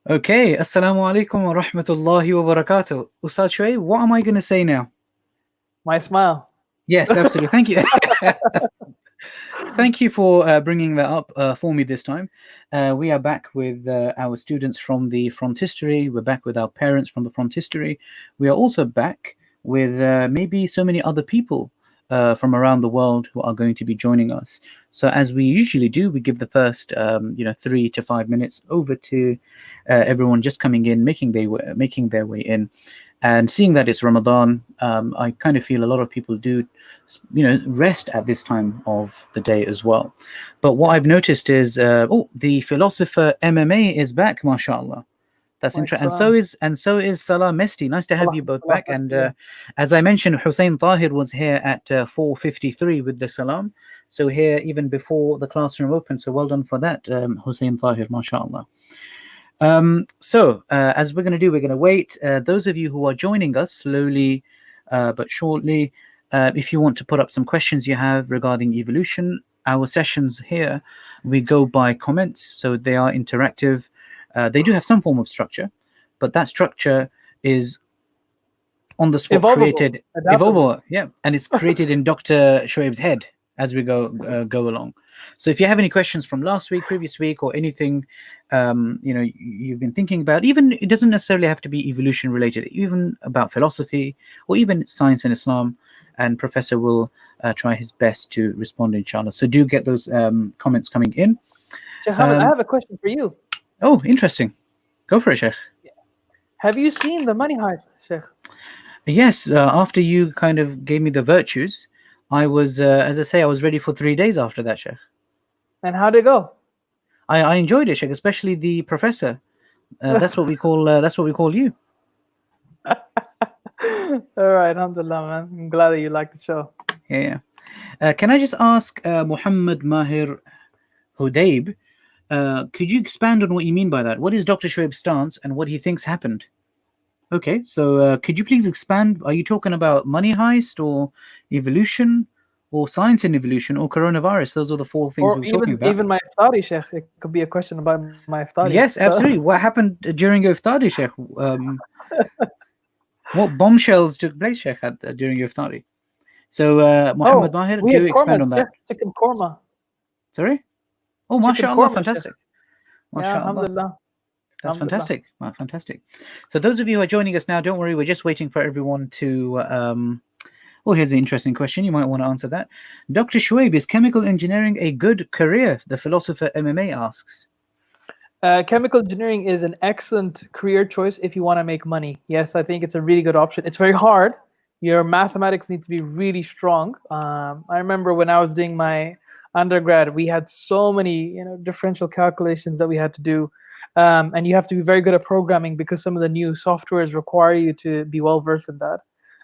Okay, Assalamu alaikum wa rahmatullahi wa barakatuh. Ustad Shoaib, what am I going to say now? My smile. Yes, absolutely. Thank you. Thank you for bringing that up for me this time. We are back with our students from the front history. We're back with our parents from the front history. We are also back with maybe so many other people from around the world who are going to be joining us. So, as we usually do, we give the first, 3 to 5 minutes over to everyone just coming in, making their way in. And seeing that it's Ramadan, I kind of feel a lot of people do, rest at this time of the day as well. But what Yeah. I've noticed is, the philosopher MMA is back, mashallah. That's Like interesting, salam. and so is Salah Mesti. Nice to have Salah. you both Salah. back. And Yeah. as I mentioned, Hussein Tahir was here at 4:53 with the salam. So here even before the classroom opened. So well done for that, Hussein Tahir, mashallah. As we're going to do, we're going to wait. Those of you who are joining us slowly but shortly, if you want to put up some questions you have regarding evolution, our sessions here, we go by comments, so they are interactive. They do have some form of structure, but that structure is on the spot Evolvable. created, Adaptable. evolve, yeah, and it's created in Dr. Shoaib's head as we go along. So if you have any questions from last week, previous week, or anything, you've been thinking about, even it doesn't necessarily have to be evolution related, even about philosophy or even science and Islam, and Professor will try his best to respond, inshallah. So do get those comments coming in. Sheikh Hamid, I Um, have a question for you. oh, interesting. Go for it, Sheikh. Have you seen the money heist, Sheikh? Yes, after you kind of gave me the virtues, I was, as I say, I was ready for 3 days after that, Sheikh. And how'd it go? I enjoyed it, Sheikh, especially the professor. That's what we call you. All right, alhamdulillah, man. I'm glad that you liked the show. Yeah. Yeah. Can I just ask Muhammad Mahir Hudaib, could you expand on what you mean by that? What is Dr. Shoaib's stance and what he thinks happened? Okay, so could you please expand? Are you talking about money heist or evolution or science and evolution or coronavirus? Those are the four things Or we were talking about. even my iftari, Sheikh. It could be a question about my iftari. Yes, So absolutely. What happened during your iftari, Sheikh? What bombshells took place, Sheikh, during your iftari? So, Muhammad oh, Mahir, we had do expand korma, on Sheikh. that. Chicken korma. Sorry? Oh, Chicken mashallah, korma, Sheikh. fantastic. Yeah, Mashallah. alhamdulillah. That's Alhamdulillah. fantastic. Wow, fantastic. So, those of you who are joining us now, don't worry, we're just waiting for everyone to. Well, here's an interesting question. You might want to answer that. Dr. Shoaib, is chemical engineering a good career? The philosopher MMA asks. Chemical engineering is an excellent career choice if you want to make money. Yes, I think it's a really good option. It's very hard. Your mathematics need to be really strong. I remember when I was doing my undergrad, we had so many, differential calculations that we had to do, and you have to be very good at programming because some of the new softwares require you to be well versed in that.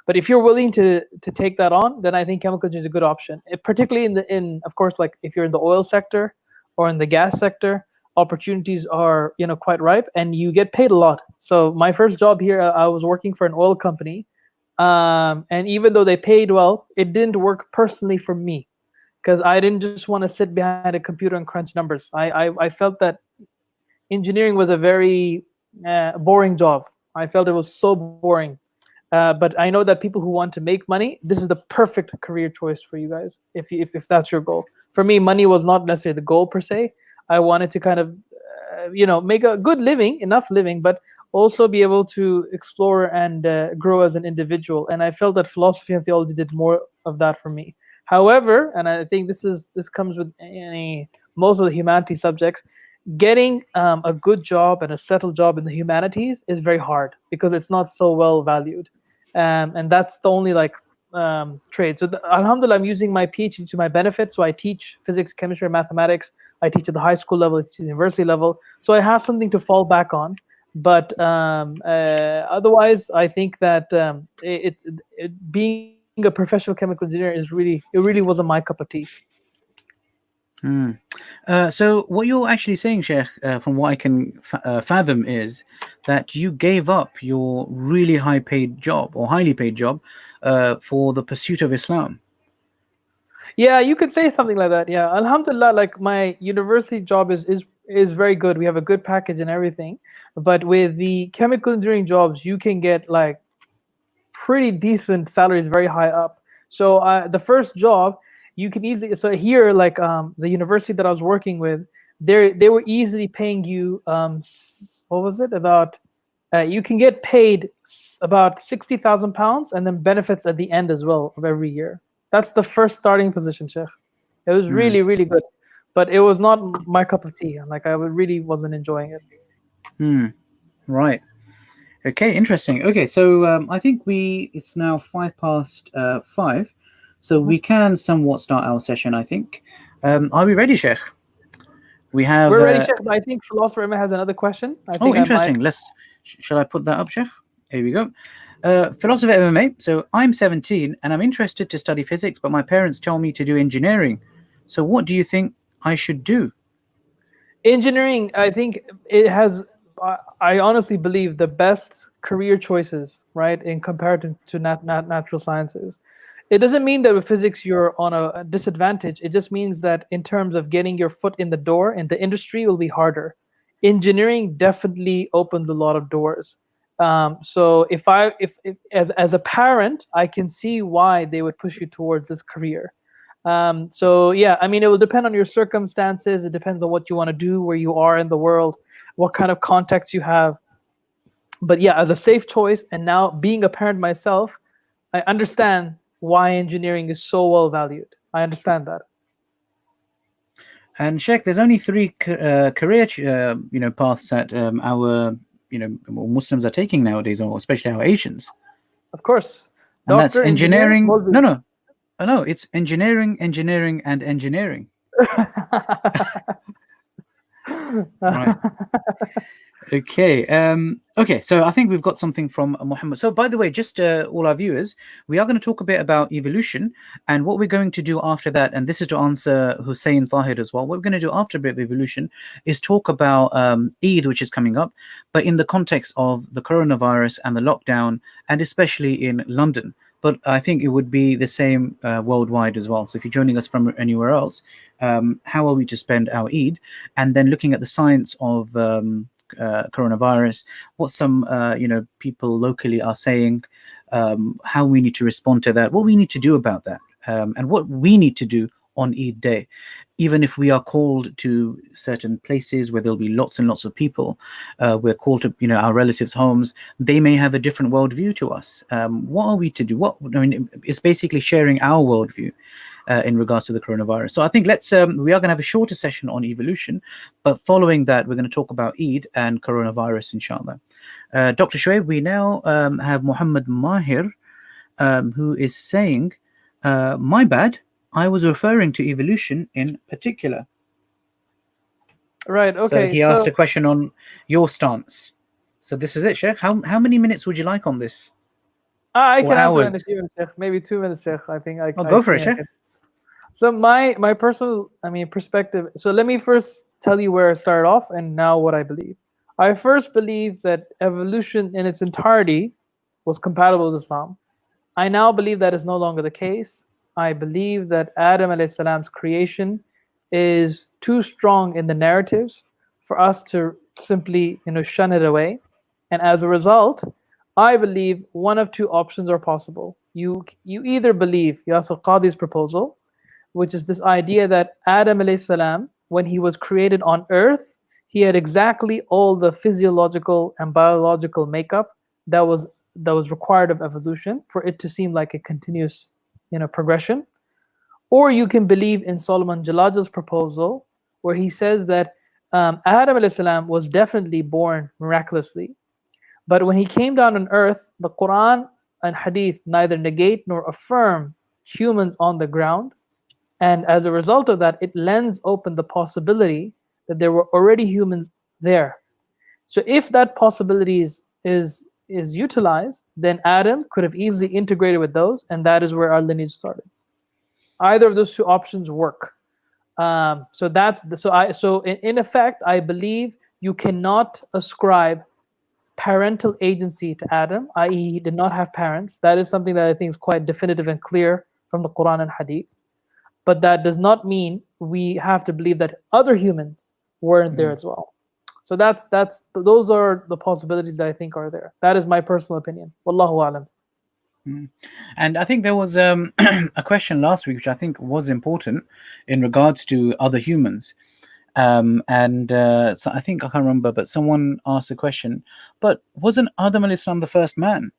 But if you're willing to take that on, then I think chemical engineering is a good option. Particularly in of course, like if you're in the oil sector or in the gas sector, opportunities are quite ripe and you get paid a lot. So my first job here, I was working for an oil company, and even though they paid well, it didn't work personally for me because I didn't just want to sit behind a computer and crunch numbers. I felt that engineering was a very boring job. I felt it was so boring. But I know that people who want to make money, this is the perfect career choice for you guys if that's your goal. For me, money was not necessarily the goal per se. I wanted to kind of make a good living, enough living, but also be able to explore and grow as an individual. And I felt that philosophy and theology did more of that for me. However, and I think this comes with most of the humanities subjects, getting a good job and a settled job in the humanities is very hard because it's not so well valued, and that's the only trade. So alhamdulillah, I'm using my PhD to my benefit. So I teach physics, chemistry, and mathematics. I teach at the high school level, I teach at the university level, so I have something to fall back on. But otherwise, I think that being a professional chemical engineer really wasn't my cup of tea. Hmm. So, what you're actually saying, Sheikh, from what I can fathom, is that you gave up your really high paid job or highly paid job for the pursuit of Islam. Yeah, you could say something like that. Yeah, alhamdulillah, like my university job is is very good. We have a good package and everything. But with the chemical engineering jobs, you can get like pretty decent salaries, very high up. So the first job, you can easily. So here, like the university that I was working with, they were easily paying you what was it about? You can get paid about £60,000, and then benefits at the end as well of every year. That's the first starting position, Sheikh. It was really, really good, but it was not my cup of tea. Like I really wasn't enjoying it. Right. Okay, interesting. Okay, so I think it's now 5 past 5, so we can somewhat start our session, I think. Are we ready, Sheikh? We're ready, Sheikh. I think Philosopher Emma has another question. I think interesting. Shall I put that up, Sheikh? Here we go. Philosopher MMA. So I'm 17 and I'm interested to study physics, but my parents tell me to do engineering. So what do you think I should do? Engineering, I think it has. I honestly believe the best career choices, right, in comparison to natural sciences. It doesn't mean that with physics you're on a disadvantage. It just means that in terms of getting your foot in the door in the industry will be harder. Engineering definitely opens a lot of doors. So if as a parent, I can see why they would push you towards this career. So yeah, I mean, it will depend on your circumstances. It depends on what you want to do, where you are in the world, what kind of context you have. But yeah, as a safe choice, and now being a parent myself, I understand why engineering is so well valued. I understand that. And Sheikh, there's only 3 career paths that our Muslims are taking nowadays, or especially our Asians. Of course. And that's engineering. No, it's engineering, and engineering. Right. Okay. Okay. So I think we've got something from Muhammad. So by the way, just all our viewers, we are going to talk a bit about evolution, and what we're going to do after that, and this is to answer Hussein Tahir as well. What we're going to do after a bit of evolution is talk about Eid, which is coming up, but in the context of the coronavirus and the lockdown, and especially in London. But I think it would be the same worldwide as well. So if you're joining us from anywhere else, how are we to spend our Eid? And then looking at the science of coronavirus, what some people locally are saying, how we need to respond to that, what we need to do about that, and what we need to do on Eid day. Even if we are called to certain places where there'll be lots and lots of people, we're called to our relatives' homes, they may have a different worldview to us. What are we to do? It's basically sharing our worldview in regards to the coronavirus. So I think we are going to have a shorter session on evolution, but following that, we're going to talk about Eid and coronavirus, inshallah. Dr. Shoaib, we now have Muhammad Mahir, who is saying, my bad, I was referring to evolution in particular. Right, okay. So he asked a question on your stance. So this is it, Sheikh. How many minutes would you like on this? I can answer in a few minutes, Sheikh. Maybe 2 minutes, Sheikh. I think go for it, Sheikh. So my personal, perspective. So let me first tell you where I started off and now what I believe. I first believe that evolution in its entirety was compatible with Islam. I now believe that is no longer the case. I believe that Adam alayhi salam's creation is too strong in the narratives for us to simply shun it away. And as a result, I believe one of 2 options are possible. You either believe Yasir Qadhi's proposal, which is this idea that Adam alayhi salam, when he was created on earth, he had exactly all the physiological and biological makeup that was required of evolution for it to seem like a continuous progression. Or you can believe in Solomon Jalaj's proposal, where he says that Adam alayhi salam was definitely born miraculously, but when he came down on earth, the Quran and Hadith neither negate nor affirm humans on the ground, and as a result of that, it lends open the possibility that there were already humans there. So if that possibility is utilized, then Adam could have easily integrated with those, and that is where our lineage started. Either of those 2 options work. So in effect, I believe you cannot ascribe parental agency to Adam, i.e., he did not have parents. That is something that I think is quite definitive and clear from the Quran and Hadith. But that does not mean we have to believe that other humans weren't there as well. So those are the possibilities that I think are there. That is my personal opinion. Wallahu alam. And I think there was a question last week, which I think was important in regards to other humans. So I think I can't remember, but someone asked a question. But wasn't Adam al-Islam the first man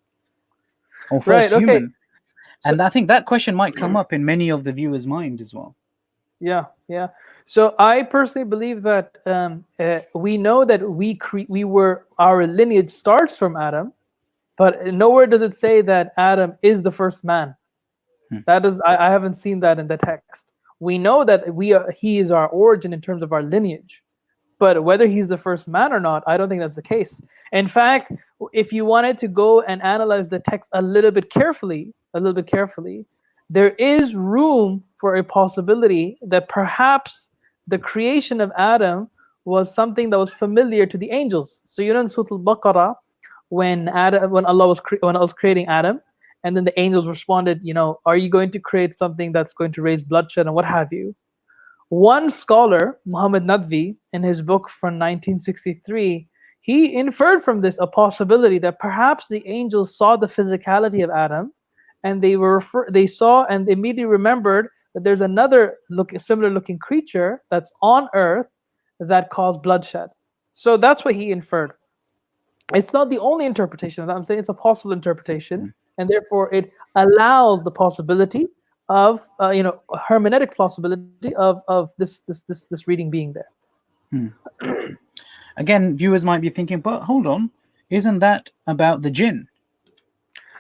or first Right. Okay. human? And I think that question might come up in many of the viewers' mind as well. Yeah. So I personally believe that we know that our lineage starts from Adam, but nowhere does it say that Adam is the first man. That is, I haven't seen that in the text. We know that he is our origin in terms of our lineage, but whether he's the first man or not, I don't think that's the case. In fact, if you wanted to go and analyze the text a little bit carefully, there is room for a possibility that perhaps the creation of Adam was something that was familiar to the angels. So you know in Surah Al-Baqarah, when Allah was creating Adam, and then the angels responded, are you going to create something that's going to raise bloodshed and what have you? One scholar, Muhammad Nadvi, in his book from 1963, he inferred from this a possibility that perhaps the angels saw the physicality of Adam, and they saw and immediately remembered that there's another similar looking creature that's on earth that caused bloodshed. So that's what he inferred. It's not the only interpretation of that. I'm saying it's a possible interpretation, and therefore it allows the possibility of a hermeneutic possibility of this reading being there. Again, viewers might be thinking, but hold on, isn't that about the jinn?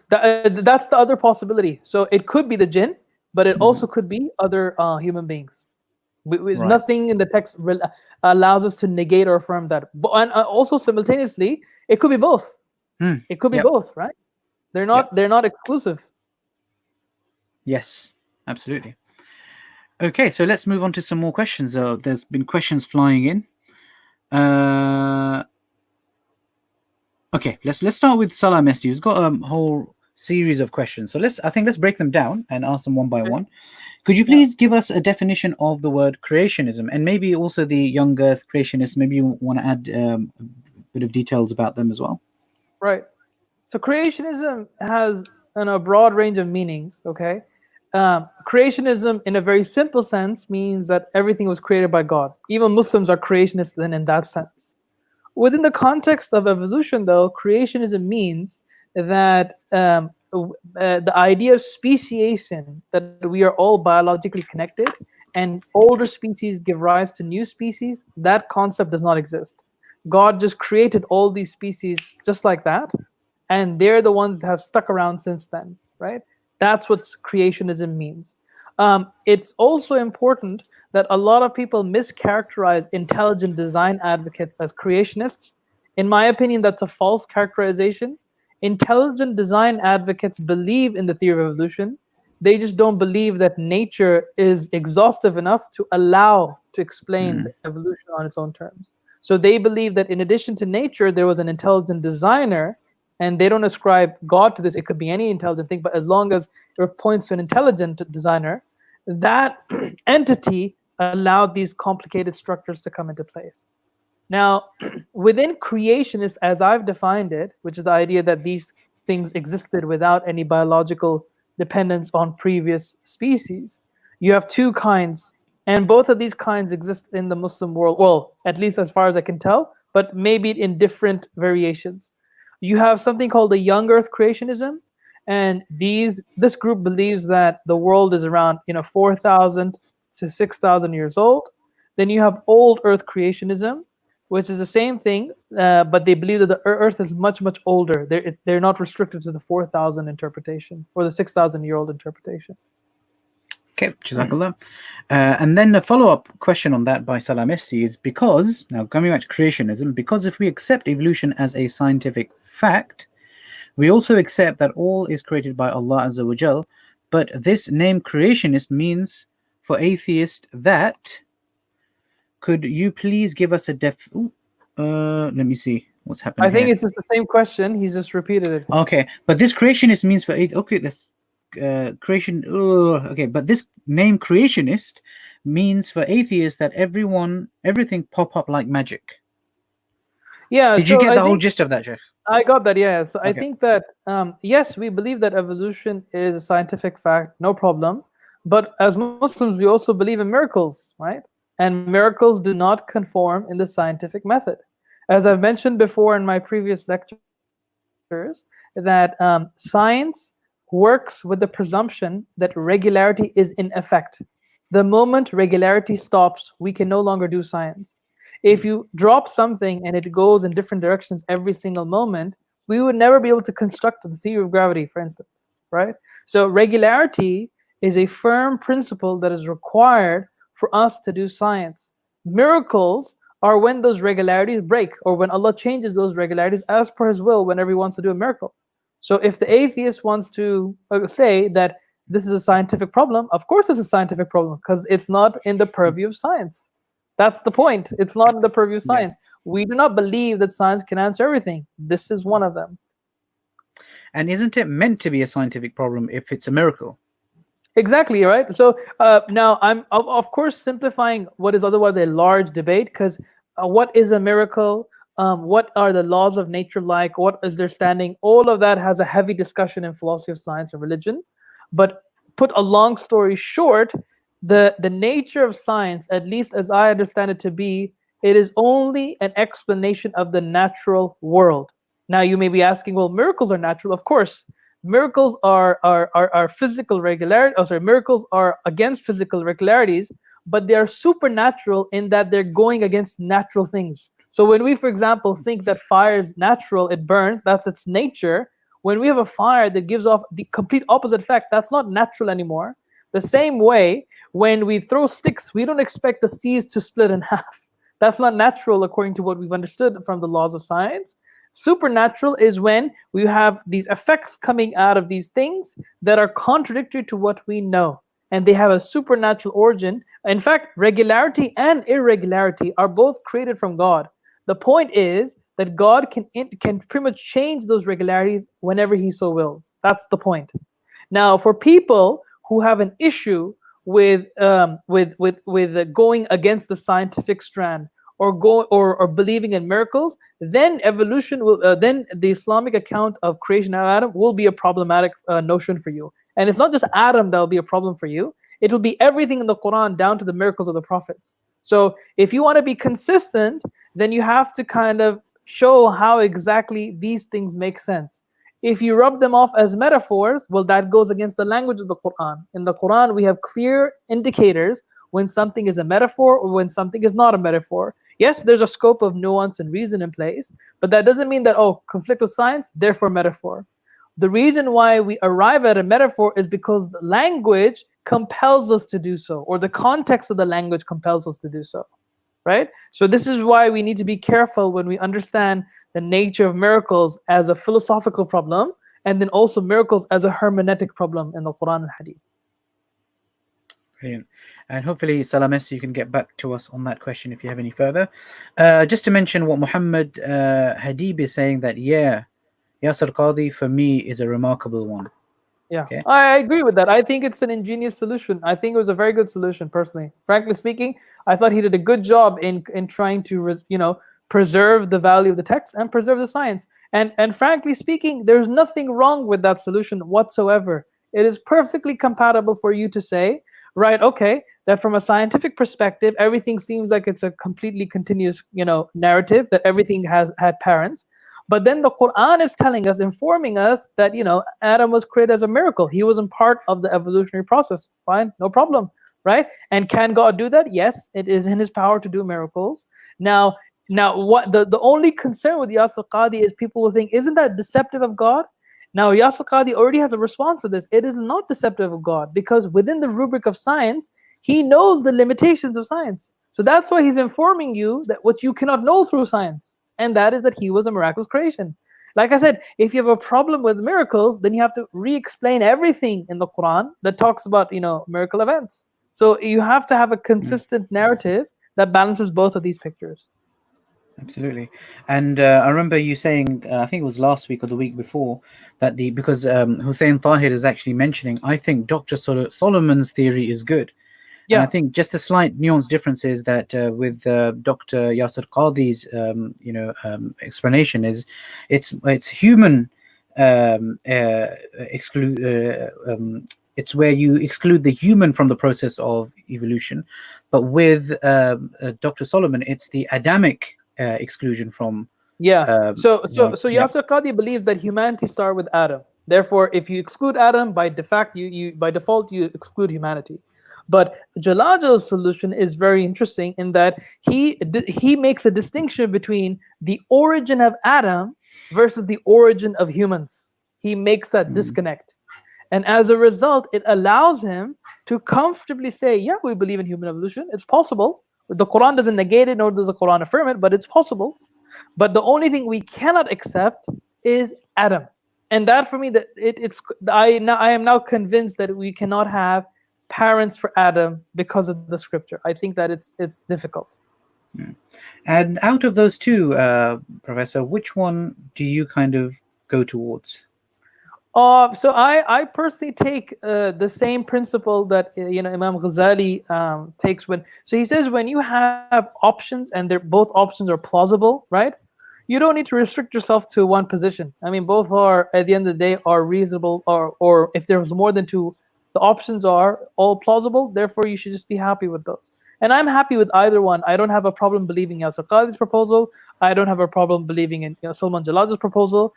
That's the other possibility. So it could be the jinn, but it also could be other human beings. Right. Nothing in the text allows us to negate or affirm that. And also simultaneously, it could be both. It could be both, right? They're not exclusive. Yes, absolutely. Okay, so let's move on to some more questions. There's been questions flying in. Okay, let's start with Salah Messi, who's got a whole series of questions. So let's break them down and ask them one by one. Could you please give us a definition of the word creationism, and maybe also the young earth creationists? Maybe you want to add a bit of details about them as well. Right. So creationism has a broad range of meanings. Okay. Creationism, in a very simple sense, means that everything was created by God. Even Muslims are creationists then in that sense. Within the context of evolution, though, creationism means that the idea of speciation, that we are all biologically connected and older species give rise to new species, that concept does not exist. God just created all these species just like that, and they're the ones that have stuck around since then, right? That's what creationism means. It's also important that a lot of people mischaracterize intelligent design advocates as creationists. In my opinion, that's a false characterization. Intelligent design advocates believe in the theory of evolution. They just don't believe that nature is exhaustive enough to allow to explain evolution on its own terms. So they believe that in addition to nature, there was an intelligent designer, and they don't ascribe God to this. It could be any intelligent thing, but as long as it points to an intelligent designer, that entity allowed these complicated structures to come into place. Now, within creationists, as I've defined it, which is the idea that these things existed without any biological dependence on previous species, you have two kinds, and both of these kinds exist in the Muslim world, well, at least as far as I can tell, but maybe in different variations. You have something called the young earth creationism, and this group believes that the world is around 4,000 to 6,000 years old. Then you have old earth creationism, which is the same thing, but they believe that the earth is much, much older. They're not restricted to the 4,000 interpretation or the 6,000-year-old interpretation. Okay, Jazakallah. And then a follow-up question on that by Salah Messi is because, now coming back to creationism, because if we accept evolution as a scientific fact, we also accept that all is created by Allah Azza wa Jal, but this name creationist means for atheist that... Could you please give us a let me see what's happening. I think it's just the same question. He's just repeated it. Okay, but this creationist means for okay, this creation. Okay, but this name creationist means for atheists that everything pop up like magic. Yeah, Did you so get I the whole think gist of that, Sheikh? I got that. Yeah, so I Okay. think that yes, we believe that evolution is a scientific fact, no problem. But as Muslims, we also believe in miracles, right? And miracles do not conform in the scientific method. As I've mentioned before in my previous lectures, that science works with the presumption that regularity is in effect. The moment regularity stops, we can no longer do science. If you drop something and it goes in different directions every single moment, we would never be able to construct the theory of gravity, for instance, right? So regularity is a firm principle that is required for us to do science. Miracles are when those regularities break, or when Allah changes those regularities as per His will whenever He wants to do a miracle. So if the atheist wants to say that this is a scientific problem, of course it's a scientific problem, because it's not in the purview of science. That's the point. It's not in the purview of Yeah. science. We do not believe that science can answer everything. This is one of them. And isn't it meant to be a scientific problem if it's a miracle? Exactly, right? So now I'm of course simplifying what is otherwise a large debate, because what is a miracle? What are the laws of nature like? What is their standing? All of that has a heavy discussion in philosophy of science and religion. But put a long story short, the nature of science, at least as I understand it to be, it is only an explanation of the natural world. Now you may be asking, well, miracles are natural. Of course, miracles are physical regularity. Oh, sorry, miracles are against physical regularities, but they are supernatural in that they're going against natural things. So when we, for example, think that fire is natural, it burns, that's its nature. When we have a fire that gives off the complete opposite effect, that's not natural anymore. The same way, when we throw sticks, we don't expect the seas to split in half. That's not natural according to what we've understood from the laws of science. Supernatural is when we have these effects coming out of these things that are contradictory to what we know, and they have a supernatural origin. In fact, regularity and irregularity are both created from God. The point is that God can pretty much change those regularities whenever He so wills. That's the point. Now, for people who have an issue with going against the scientific strand, or believing in miracles, then evolution will then the Islamic account of creation of Adam will be a problematic notion for you. And it's not just Adam that will be a problem for you. It will be everything in the Quran down to the miracles of the prophets. So if you want to be consistent, then you have to kind of show how exactly these things make sense. If you rub them off as metaphors, well, that goes against the language of the Quran. In the Quran, we have clear indicators when something is a metaphor or when something is not a metaphor. Yes, there's a scope of nuance and reason in place, but that doesn't mean that, oh, conflict with science, therefore metaphor. The reason why we arrive at a metaphor is because the language compels us to do so, or the context of the language compels us to do so, right? So this is why we need to be careful when we understand the nature of miracles as a philosophical problem, and then also miracles as a hermeneutic problem in the Quran and Hadith. Brilliant. And hopefully, Salames, you can get back to us on that question if you have any further. Just to mention what Muhammad Hadib is saying, that, yeah, Yasir Qadi for me is a remarkable one. Yeah, Okay. I agree with that. I think it's an ingenious solution. I think it was a very good solution, personally. Frankly speaking, I thought he did a good job in trying to, preserve the value of the text and preserve the science. And frankly speaking, there's nothing wrong with that solution whatsoever. It is perfectly compatible for you to say, right, okay, that from a scientific perspective, everything seems like it's a completely continuous, narrative, that everything has had parents. But then the Quran is telling us, informing us that, Adam was created as a miracle. He wasn't part of the evolutionary process. Fine, no problem, right? And can God do that? Yes, it is in His power to do miracles. Now what the only concern with Yasir Qadi is people will think, isn't that deceptive of God? Now, Yasir Qadi already has a response to this. It is not deceptive of God, because within the rubric of science, he knows the limitations of science. So that's why he's informing you that what you cannot know through science, and that is that he was a miraculous creation. Like I said, if you have a problem with miracles, then you have to re-explain everything in the Quran that talks about, miracle events. So you have to have a consistent narrative that balances both of these pictures. Absolutely. And I remember you saying, I think it was last week or the week before, that because Hussein Tahir is actually mentioning, I think Dr. Solomon's theory is good. And I Yeah. think just a slight nuance difference is that with Dr. Yasir Qadhi's explanation is it's human exclude it's where you exclude the human from the process of evolution, but with Dr. Solomon it's the Adamic exclusion from Yeah. So yeah. Yasir Qadhi believes that humanity started with Adam. Therefore, if you exclude Adam, by default you exclude humanity. But Jalaj's solution is very interesting in that he makes a distinction between the origin of Adam versus the origin of humans. He makes that disconnect. And as a result, it allows him to comfortably say, yeah, we believe in human evolution. It's possible. The Quran doesn't negate it, nor does the Quran affirm it, but it's possible. But the only thing we cannot accept is Adam. And that for me, I am now convinced that we cannot have parents for Adam because of the scripture. I think that it's difficult. And out of those two, Professor, which one do you kind of go towards? So I personally take the same principle that Imam Ghazali takes so he says when you have options and both options are plausible, right? You don't need to restrict yourself to one position. I mean, both are at the end of the day are reasonable, or if there's more than two, the options are all plausible. Therefore, you should just be happy with those. And I'm happy with either one. I don't have a problem believing Yasir Qadhi's proposal. I don't have a problem believing in Salman Jalaj's proposal.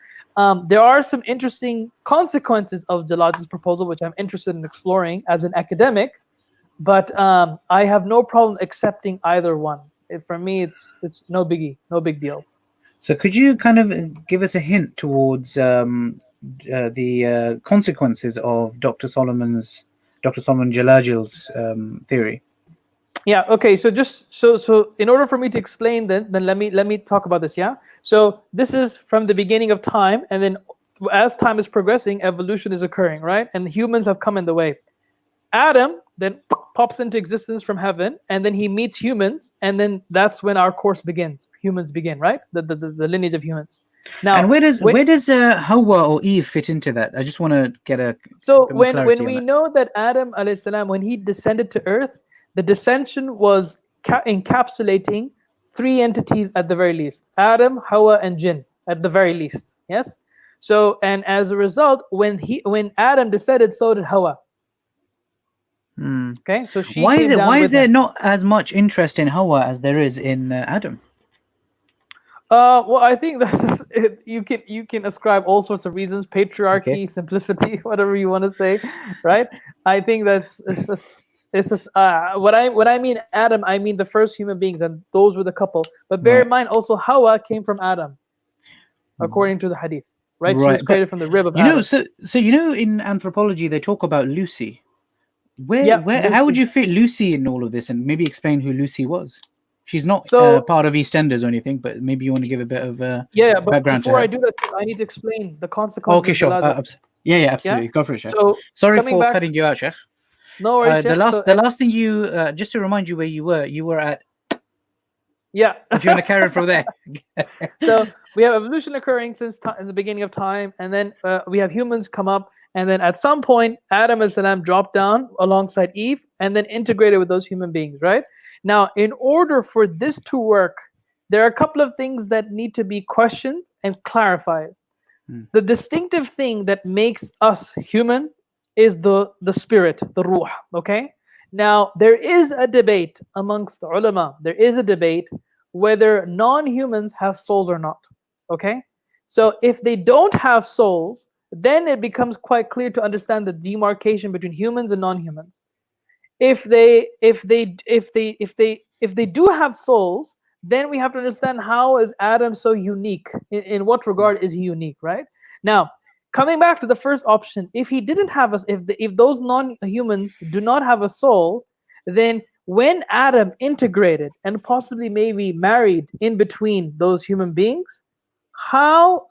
There are some interesting consequences of Jalaj's proposal, which I'm interested in exploring as an academic. But I have no problem accepting either one. For me, it's no biggie, no big deal. So could you kind of give us a hint towards the consequences of Dr. Solomon Jalaj's theory? Yeah. Okay. So just so in order for me to explain, then let me talk about this. Yeah. So this is from the beginning of time, and then as time is progressing, evolution is occurring, right? And humans have come in the way. Adam then pops into existence from heaven, and then he meets humans, and then that's when our course begins. Humans begin, right? The lineage of humans. Now, and where does Hawa or Eve fit into that? I just want to get a when we know that Adam alayhi salam, when he descended to earth, the descension was encapsulating three entities at the very least: Adam, Hawa, and Jinn at the very least. Yes. So, and as a result, when Adam descended, so did Hawa. Okay, so why is there not as much interest in Hawa as there is in Adam? Well, I think that's you can ascribe all sorts of reasons: patriarchy, simplicity, whatever you want to say, right? I think it's just what I mean Adam, I mean the first human beings, and those were the couple. But bear in mind also Hawa came from Adam, according to the hadith, right? She was created from the rib of Adam. So in anthropology they talk about Lucy. How would you fit Lucy in all of this, and maybe explain who Lucy was? She's not part of EastEnders or anything, but maybe you want to give a bit of but background before to her. I do that, I need to explain the consequences. Okay, sure. Yeah, absolutely. Go for it, Sheikh. So, sorry for cutting you out, Sheikh. No worries, Sheikh. The last thing you just to remind you where you were at. Yeah. If you want to carry it from there. So we have evolution occurring since in the beginning of time, and then we have humans come up. And then at some point, Adam as salam dropped down alongside Eve and then integrated with those human beings, right? Now, in order for this to work, there are a couple of things that need to be questioned and clarified. The distinctive thing that makes us human is the spirit, the ruh, okay? Now, there is a debate amongst ulama. There is a debate whether non-humans have souls or not, okay? So if they don't have souls, then it becomes quite clear to understand the demarcation between humans and non-humans. If they do have souls, then we have to understand how is Adam so unique? In what regard is he unique, right? Now, coming back to the first option, if he didn't have if those non-humans do not have a soul, then when Adam integrated and possibly maybe married in between those human beings, how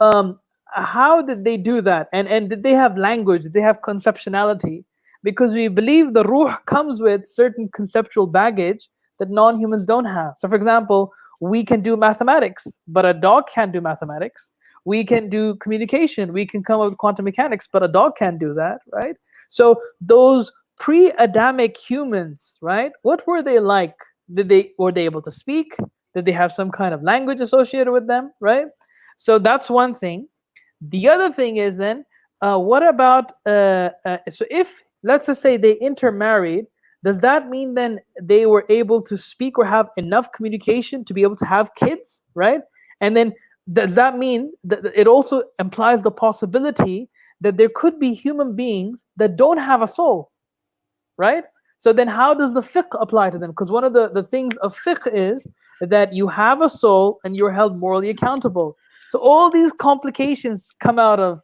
did they do that? And did they have language? Did they have conceptuality? Because we believe the ruh comes with certain conceptual baggage that non-humans don't have. So for example, we can do mathematics, but a dog can't do mathematics. We can do communication. We can come up with quantum mechanics, but a dog can't do that, right? So those pre-Adamic humans, right? What were they like? Were they able to speak? Did they have some kind of language associated with them, right? So that's one thing. The other thing is then, what about so if, let's just say, they intermarried, does that mean then they were able to speak or have enough communication to be able to have kids, right? And then does that mean that it also implies the possibility that there could be human beings that don't have a soul, right? So then how does the fiqh apply to them? Because one of the things of fiqh is that you have a soul and you're held morally accountable. So all these complications come out of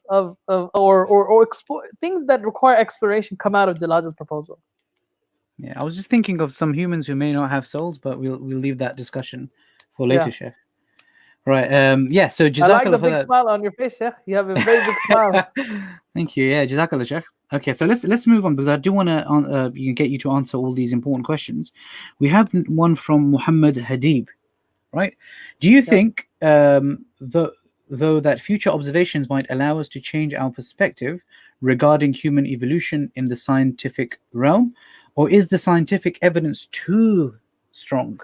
things that require exploration come out of Jalaj's proposal. Yeah, I was just thinking of some humans who may not have souls, but we'll leave that discussion for later, Sheikh. Right. Yeah. So Jazakallah. I like the big smile on your face, Sheikh. You have a very big smile. Thank you. Yeah, Jazakallah, Sheikh. Okay, so let's move on, because I do want to get you to answer all these important questions. We have one from Muhammad Hadib, right? Do you think though that future observations might allow us to change our perspective regarding human evolution in the scientific realm, or is the scientific evidence too strong?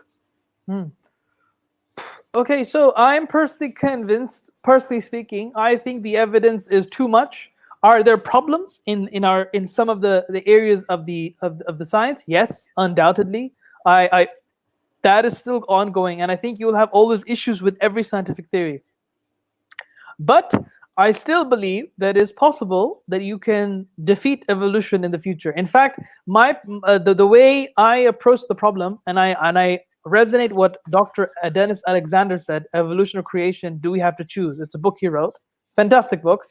Okay, so I'm personally convinced, personally speaking, I think the evidence is too much. Are there problems in some of the areas of the science? Yes, undoubtedly. I that is still ongoing, and I think you will have all those issues with every scientific theory. But I still believe that it is possible that you can defeat evolution in the future. In fact, the way I approach the problem, and I resonate what Dr. Dennis Alexander said, Evolution or Creation, Do We Have to Choose? It's a book he wrote, fantastic book.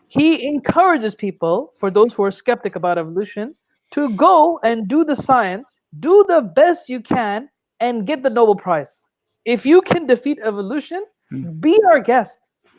He encourages people, for those who are skeptic about evolution, to go and do the science, do the best you can, and get the Nobel Prize. If you can defeat evolution, be our guest.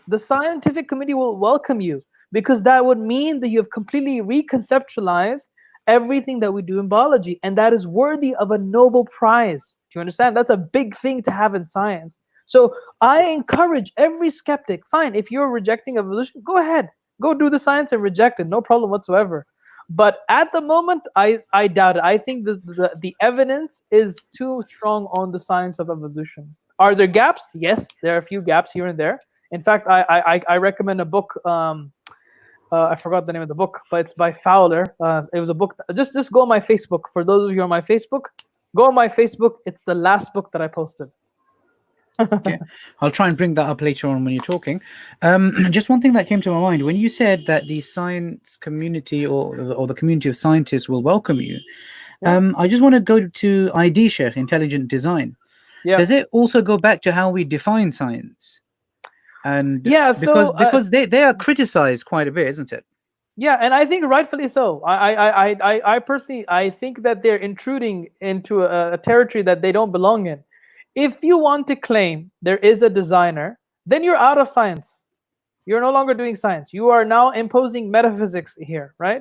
The scientific committee will welcome you, because that would mean that you have completely reconceptualized everything that we do in biology, and that is worthy of a Nobel Prize. Do you understand? That's a big thing to have in science. So I encourage every skeptic, fine, if you're rejecting evolution, go ahead. Go do the science and reject it, no problem whatsoever. But at the moment, I doubt it. I think the evidence is too strong on the science of evolution. Are there gaps? Yes, there are a few gaps here and there. In fact, I recommend a book. I forgot the name of the book, but it's by Fowler. It was a book. Just go on my Facebook. For those of you on my Facebook, go on my Facebook. It's the last book that I posted. Okay. I'll try and bring that up later on when you're talking. Just one thing that came to my mind when you said that the science community or the community of scientists will welcome you. I just want to go to ID, Sheikh, intelligent design. Does it also go back to how we define science? And because they are criticized quite a bit, isn't it? Yeah, and I think rightfully so. I personally think that they're intruding into a territory that they don't belong in. If you want to claim there is a designer, then you're out of science. You're no longer doing science. You are now imposing metaphysics here, right?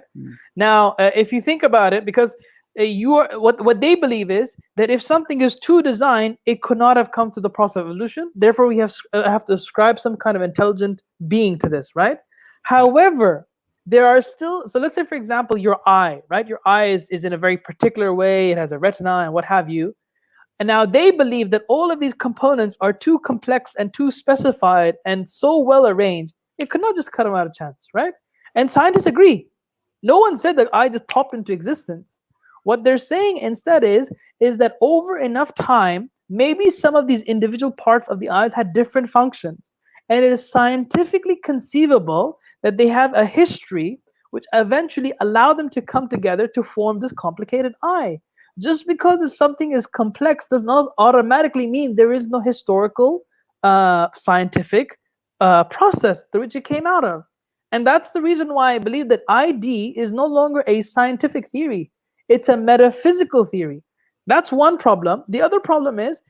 Now, if you think about it, because what they believe is that if something is too designed, it could not have come to the process of evolution. Therefore, we have to ascribe some kind of intelligent being to this, right? However, there are still, so let's say, for example, your eye, right? Your eye is in a very particular way. It has a retina and what have you. And now they believe that all of these components are too complex and too specified and so well arranged, it could not just cut them out of chance, right? And scientists agree. No one said that eye just popped into existence. What they're saying instead is that over enough time, maybe some of these individual parts of the eyes had different functions. And it is scientifically conceivable that they have a history which eventually allowed them to come together to form this complicated eye. Just because something is complex does not automatically mean there is no historical, scientific process through which it came out of. And that's the reason why I believe that ID is no longer a scientific theory. It's a metaphysical theory. That's one problem. The other problem is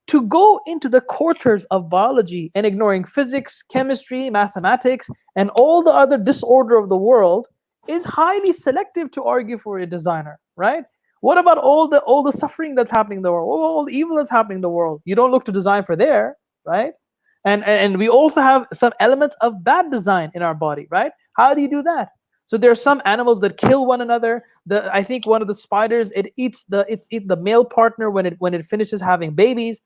to go into the quarters of biology and ignoring physics, chemistry, mathematics, and all the other disorder of the world is highly selective to argue for a designer, right? What about all the suffering that's happening in the world, all the evil that's happening in the world? You don't look to design for there, right? And we also have some elements of bad design in our body, right? How do you do that? So there are some animals that kill one another. I think one of the spiders, it eats the male partner when it finishes having babies.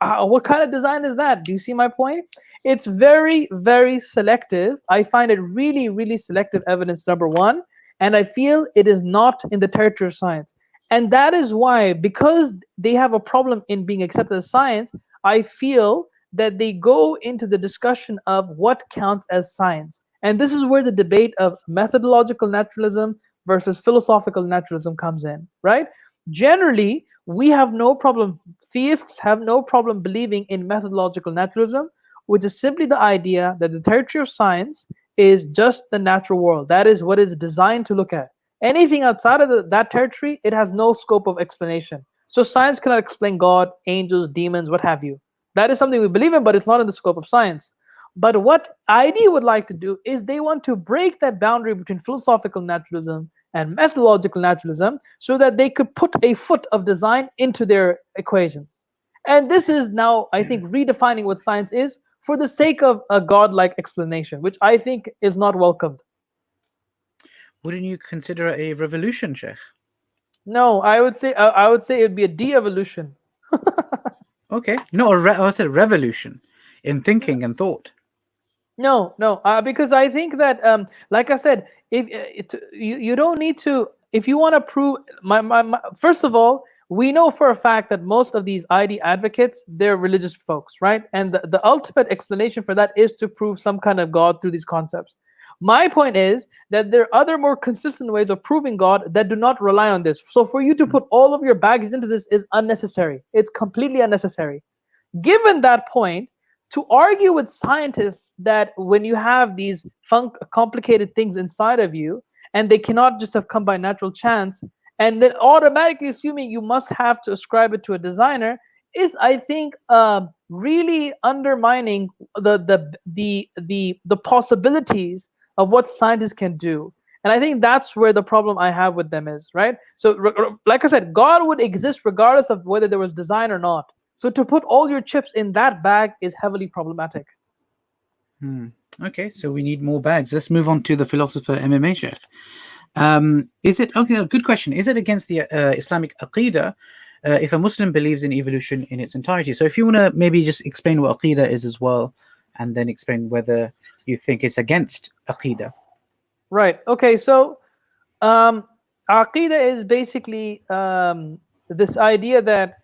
What kind of design is that? Do you see my point? It's very, very selective. I find it really, really selective evidence, number one. And I feel it is not in the territory of science. And that is why, because they have a problem in being accepted as science, I feel that they go into the discussion of what counts as science. And this is where the debate of methodological naturalism versus philosophical naturalism comes in, right? Generally, we have no problem, theists have no problem believing in methodological naturalism, which is simply the idea that the territory of science is just the natural world. That is what it's designed to look at. Anything outside of that territory, it has no scope of explanation. So science cannot explain God, angels, demons, what have you. That is something we believe in, but it's not in the scope of science. But what ID would like to do is they want to break that boundary between philosophical naturalism and methodological naturalism so that they could put a foot of design into their equations. And this is now, I think, redefining what science is for the sake of a godlike explanation, which I think is not welcomed. Wouldn't you consider it a revolution, Sheikh? No, I would say it would be a de-evolution. Okay, no, I said revolution in thinking and thought. No, because I think that, like I said, if you don't need to, if you want to prove, first of all, we know for a fact that most of these ID advocates, they're religious folks, right? And the ultimate explanation for that is to prove some kind of God through these concepts. My point is that there are other more consistent ways of proving God that do not rely on this. So for you to put all of your baggage into this is unnecessary. It's completely unnecessary. Given that point, to argue with scientists that when you have these complicated things inside of you and they cannot just have come by natural chance, and then automatically assuming you must have to ascribe it to a designer, is, I think, really undermining the possibilities of what scientists can do. And I think that's where the problem I have with them is, right? So like I said, God would exist regardless of whether there was design or not. So to put all your chips in that bag is heavily problematic. Okay, so we need more bags. Let's move on to the philosopher MMA Sheikh. Is it, okay, good question. Is it against the Islamic Aqeeda if a Muslim believes in evolution in its entirety? So if you want to maybe just explain what Aqeeda is as well, and then explain whether you think it's against Aqeeda. Right. Okay, so Aqeeda is basically this idea that,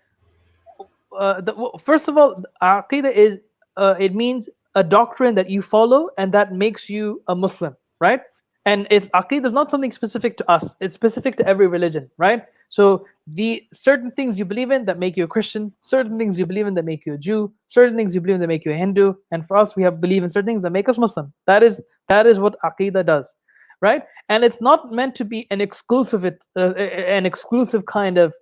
first of all, Aqeeda is, it means a doctrine that you follow and that makes you a Muslim, right? And Aqeeda is not something specific to us. It's specific to every religion, right? So the certain things you believe in that make you a Christian, certain things you believe in that make you a Jew, certain things you believe in that make you a Hindu, and for us, we believe in certain things that make us Muslim. That is what Aqeeda does, right? And it's not meant to be an exclusive kind of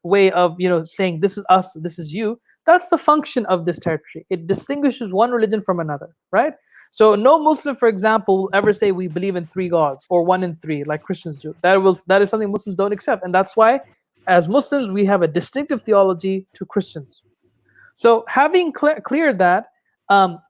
way of saying this is us, this is you. That's the function of this territory. It distinguishes one religion from another, right? So no Muslim, for example, will ever say we believe in 3 gods or 1 in 3 like Christians do. That is something Muslims don't accept, and that's why, as Muslims, we have a distinctive theology to Christians. So having cleared that,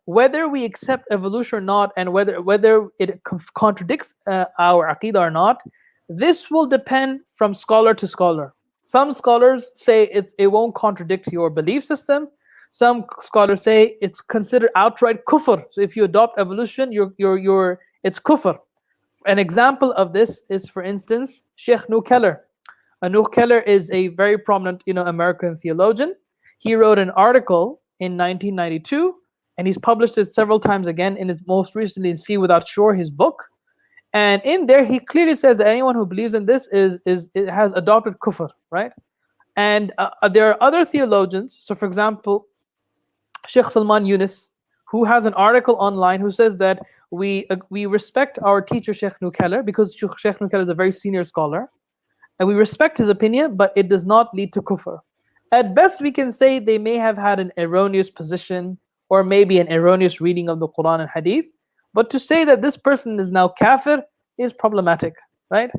whether we accept evolution or not, and whether it contradicts our Aqeeda or not, this will depend from scholar to scholar. Some scholars say it won't contradict your belief system. Some scholars say it's considered outright kufr. So if you adopt evolution, it's kufr. An example of this is, for instance, Sheikh Nuh Keller. Nuh Keller is a very prominent, American theologian. He wrote an article in 1992, and he's published it several times again. In his most recently in See Without Shore, his book. And in there, he clearly says that anyone who believes in this has adopted kufr, right? And there are other theologians. So, for example, Sheikh Salman Yunus, who has an article online who says that we respect our teacher Sheikh Nuh Keller because Sheikh Nuh Keller is a very senior scholar, and we respect his opinion, but it does not lead to kufr. At best, we can say they may have had an erroneous position or maybe an erroneous reading of the Quran and Hadith, but to say that this person is now kafir is problematic, right?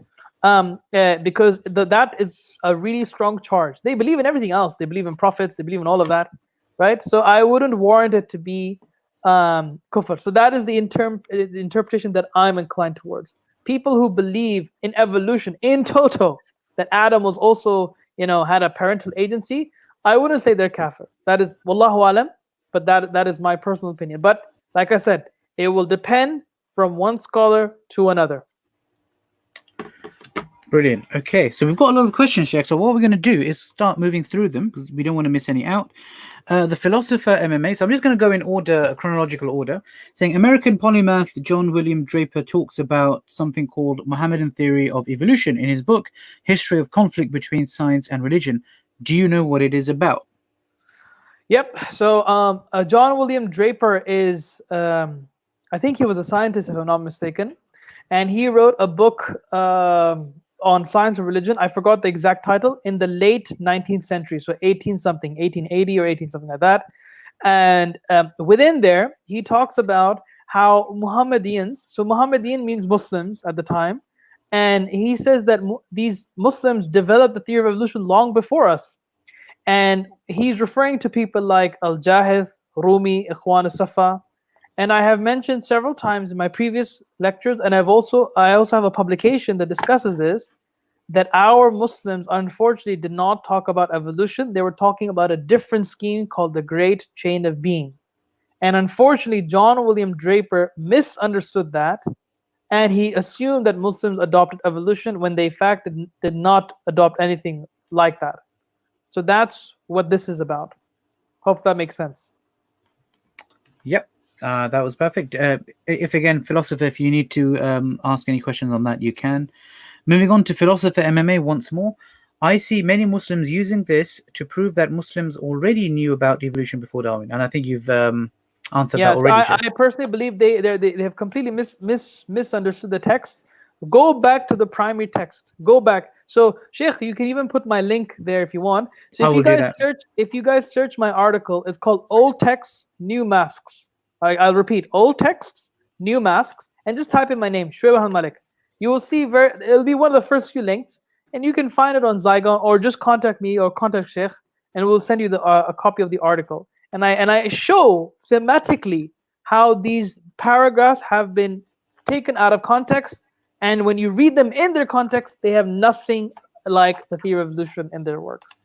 Because that is a really strong charge. They believe in everything else. They believe in prophets. They believe in all of that. Right, so I wouldn't warrant it to be kufr. So that is the interpretation that I'm inclined towards. people who believe in evolution in toto, that Adam was also, had a parental agency, I wouldn't say they're kafir. That is wallahu alam, but that is my personal opinion. But like I said, it will depend from one scholar to another. Brilliant. Okay, so we've got a lot of questions, Sheikh. So what we're going to do is start moving through them because we don't want to miss any out. The philosopher MMA. So I'm just going to go in order, chronological order, saying American polymath John William Draper talks about something called Mohammedan theory of evolution in his book, History of Conflict Between Science and Religion. Do you know what it is about? Yep. So John William Draper is, I think he was a scientist, if I'm not mistaken, and he wrote a book on science and religion. I forgot the exact title, in the late 19th century, so 1880 or 18 something like that. And within there, he talks about how Muhammadians, so Muhammadian means Muslims at the time, and he says that these Muslims developed the theory of evolution long before us. And he's referring to people like Al-Jahith, Rumi, Ikhwan al-Safa. And I have mentioned several times in my previous lectures, and I also have a publication that discusses this, that our Muslims unfortunately did not talk about evolution. They were talking about a different scheme called the Great Chain of Being. And unfortunately, John William Draper misunderstood that, and he assumed that Muslims adopted evolution when they in fact did not adopt anything like that. So that's what this is about. Hope that makes sense. Yep. That was perfect. If again, philosopher, if you need to ask any questions on that, you can. Moving on to philosopher MMA once more. I see many Muslims using this to prove that Muslims already knew about evolution before Darwin, and I think you've answered that already. I personally believe they have completely misunderstood the text. Go back to the primary text. Go back. So, Sheikh, you can even put my link there if you want. So if you guys search my article, it's called Old Texts, New Masks. I'll repeat, Old Texts, New Masks, and just type in my name, Shoaib Ahmed Malik. You will see it'll be one of the first few links, and you can find it on Zygon, or just contact me or contact Sheikh, and we'll send you a copy of the article. And I show thematically how these paragraphs have been taken out of context, and when you read them in their context, they have nothing like the theory of evolution in their works.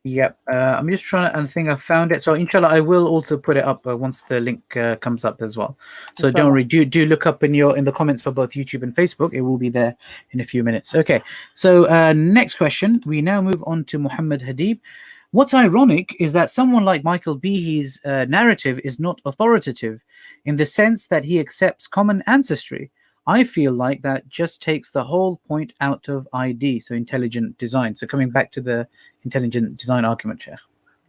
Yep. I'm just trying to, I think I found it. So inshallah, I will also put it up once the link comes up as well. So don't worry. Do look up in the comments for both YouTube and Facebook. It will be there in a few minutes. Okay. So next question. We now move on to Muhammad Hadib. What's ironic is that someone like Michael Behe's narrative is not authoritative in the sense that he accepts common ancestry. I feel like that just takes the whole point out of ID, so intelligent design. So coming back to the intelligent design argument, Sheikh.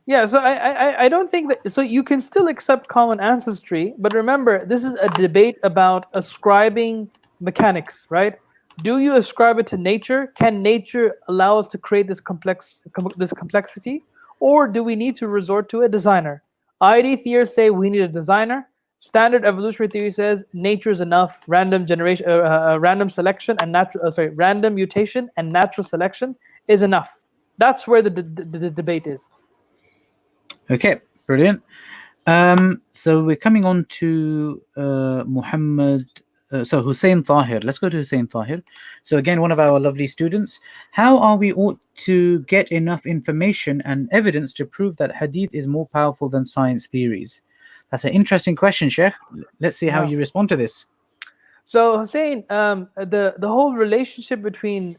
Yeah, so I don't think that, so you can still accept common ancestry, but remember, this is a debate about ascribing mechanics, right? Do you ascribe it to nature? Can nature allow us to create this complexity? Or do we need to resort to a designer? ID theorists say we need a designer. Standard evolutionary theory says nature is enough. Random selection and random mutation and natural selection is enough. That's where the debate is. Okay, brilliant. So we're coming on to Hussein Tahir. Let's go to Hussein Tahir. So again, one of our lovely students. How are we ought to get enough information and evidence to prove that hadith is more powerful than science theories? That's an interesting question, Sheikh. Let's see how you respond to this. So Hussein, the whole relationship between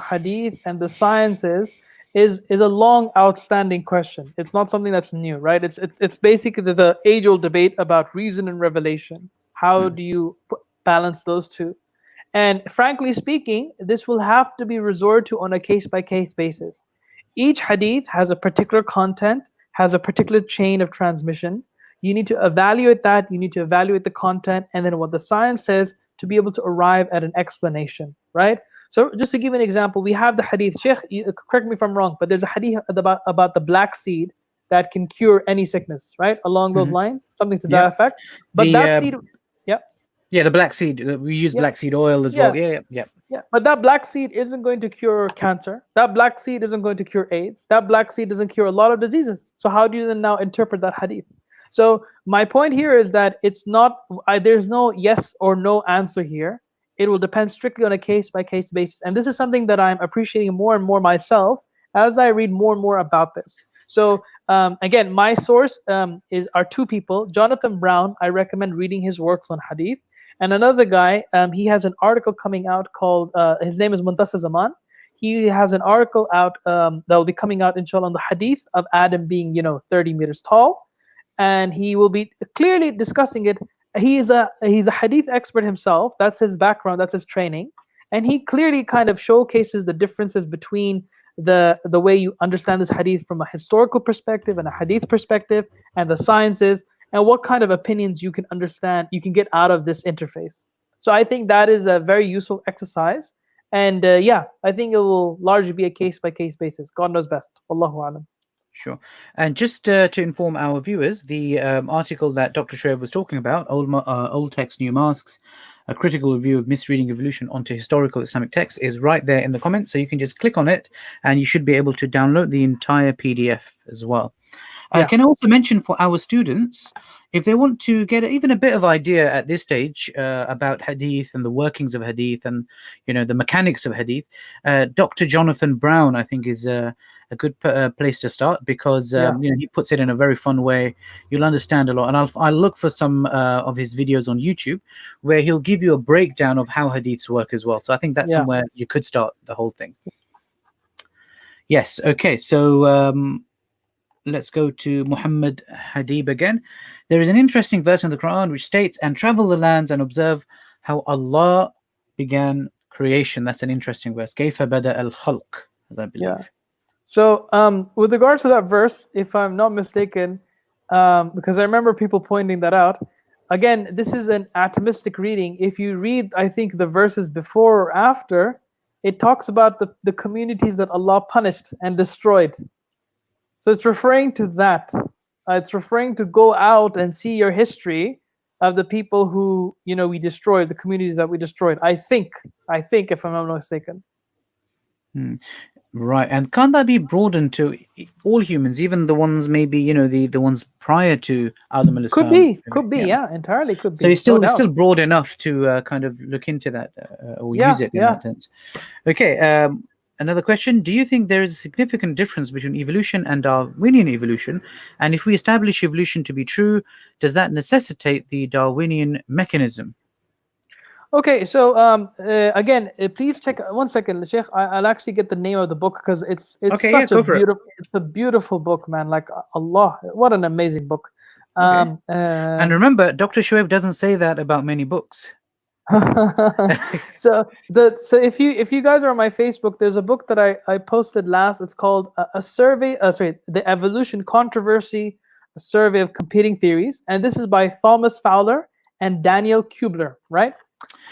hadith and the sciences is a long outstanding question. It's not something that's new, right? It's basically the age-old debate about reason and revelation. How do you balance those two? And frankly speaking, this will have to be resorted to on a case-by-case basis. Each hadith has a particular content, has a particular chain of transmission. You need to evaluate that, you need to evaluate the content, and then what the science says to be able to arrive at an explanation, right? So just to give an example, we have the hadith, Sheikh, correct me if I'm wrong, but there's a hadith about the black seed that can cure any sickness, right? Along those lines, something to that effect. But that seed, yeah, the black seed, we use black seed oil as well. Yeah. But that black seed isn't going to cure cancer. That black seed isn't going to cure AIDS. That black seed doesn't cure a lot of diseases. So how do you then now interpret that hadith? So my point here is that it's not, there's no yes or no answer here. It will depend strictly on a case by case basis. And this is something that I'm appreciating more and more myself as I read more and more about this. So again, my source are two people. Jonathan Brown, I recommend reading his works on hadith. And another guy, he has an article coming out called, his name is Muntasir Zaman. He has an article out that will be coming out, inshallah, on the hadith of Adam being, 30 meters tall. And he will be clearly discussing it. He's a hadith expert himself. That's his background, that's his training. And he clearly kind of showcases the differences between the way you understand this hadith from a historical perspective and a hadith perspective, and the sciences, and what kind of opinions you can understand, you can get out of this interface. So I think that is a very useful exercise. And yeah, I think it will largely be a case-by-case basis. God knows best. Wallahu alam. Sure. And just to inform our viewers, the article that Dr. Shoaib was talking about, Old Text, New Masks, a critical review of misreading evolution onto historical Islamic texts, is right there in the comments. So you can just click on it and you should be able to download the entire PDF as well. Can I also mention for our students, if they want to get even a bit of idea at this stage about hadith and the workings of hadith and the mechanics of hadith, Dr. Jonathan Brown, I think, is a good place to start, because he puts it in a very fun way. You'll understand a lot, and I'll look for some of his videos on YouTube where he'll give you a breakdown of how hadiths work as well. So I think that's somewhere you could start the whole thing. Yes. Okay. So let's go to Muhammad Hadib again. There is an interesting verse in the Quran which states, "And travel the lands and observe how Allah began creation." That's an interesting verse. كيف بدأ الخلق, as I believe. Yeah. So with regards to that verse, if I'm not mistaken, because I remember people pointing that out, again, this is an atomistic reading. If you read, I think, the verses before or after, it talks about the communities that Allah punished and destroyed. So it's referring to that. It's referring to go out and see your history of the people who, we destroyed, the communities that we destroyed. I think, if I'm not mistaken. Right. And can't that be broadened to all humans, even the ones maybe, the ones prior to Adam al-Islam? Could be, yeah, entirely could be. So it's still broad enough to kind of look into that or use it in that sense. Okay. Another question: do you think there is a significant difference between evolution and Darwinian evolution? And if we establish evolution to be true, does that necessitate the Darwinian mechanism? Okay, so again, please check 1 second, Sheikh. I'll actually get the name of the book, because it's such a beautiful, it's a beautiful book, man. Like, Allah, what an amazing book. And remember, Dr. Shoaib doesn't say that about many books. So if you guys are on my Facebook, there's a book that I posted last. It's called a survey. The Evolution Controversy, a survey of competing theories, and this is by Thomas Fowler and Daniel Kubler, right?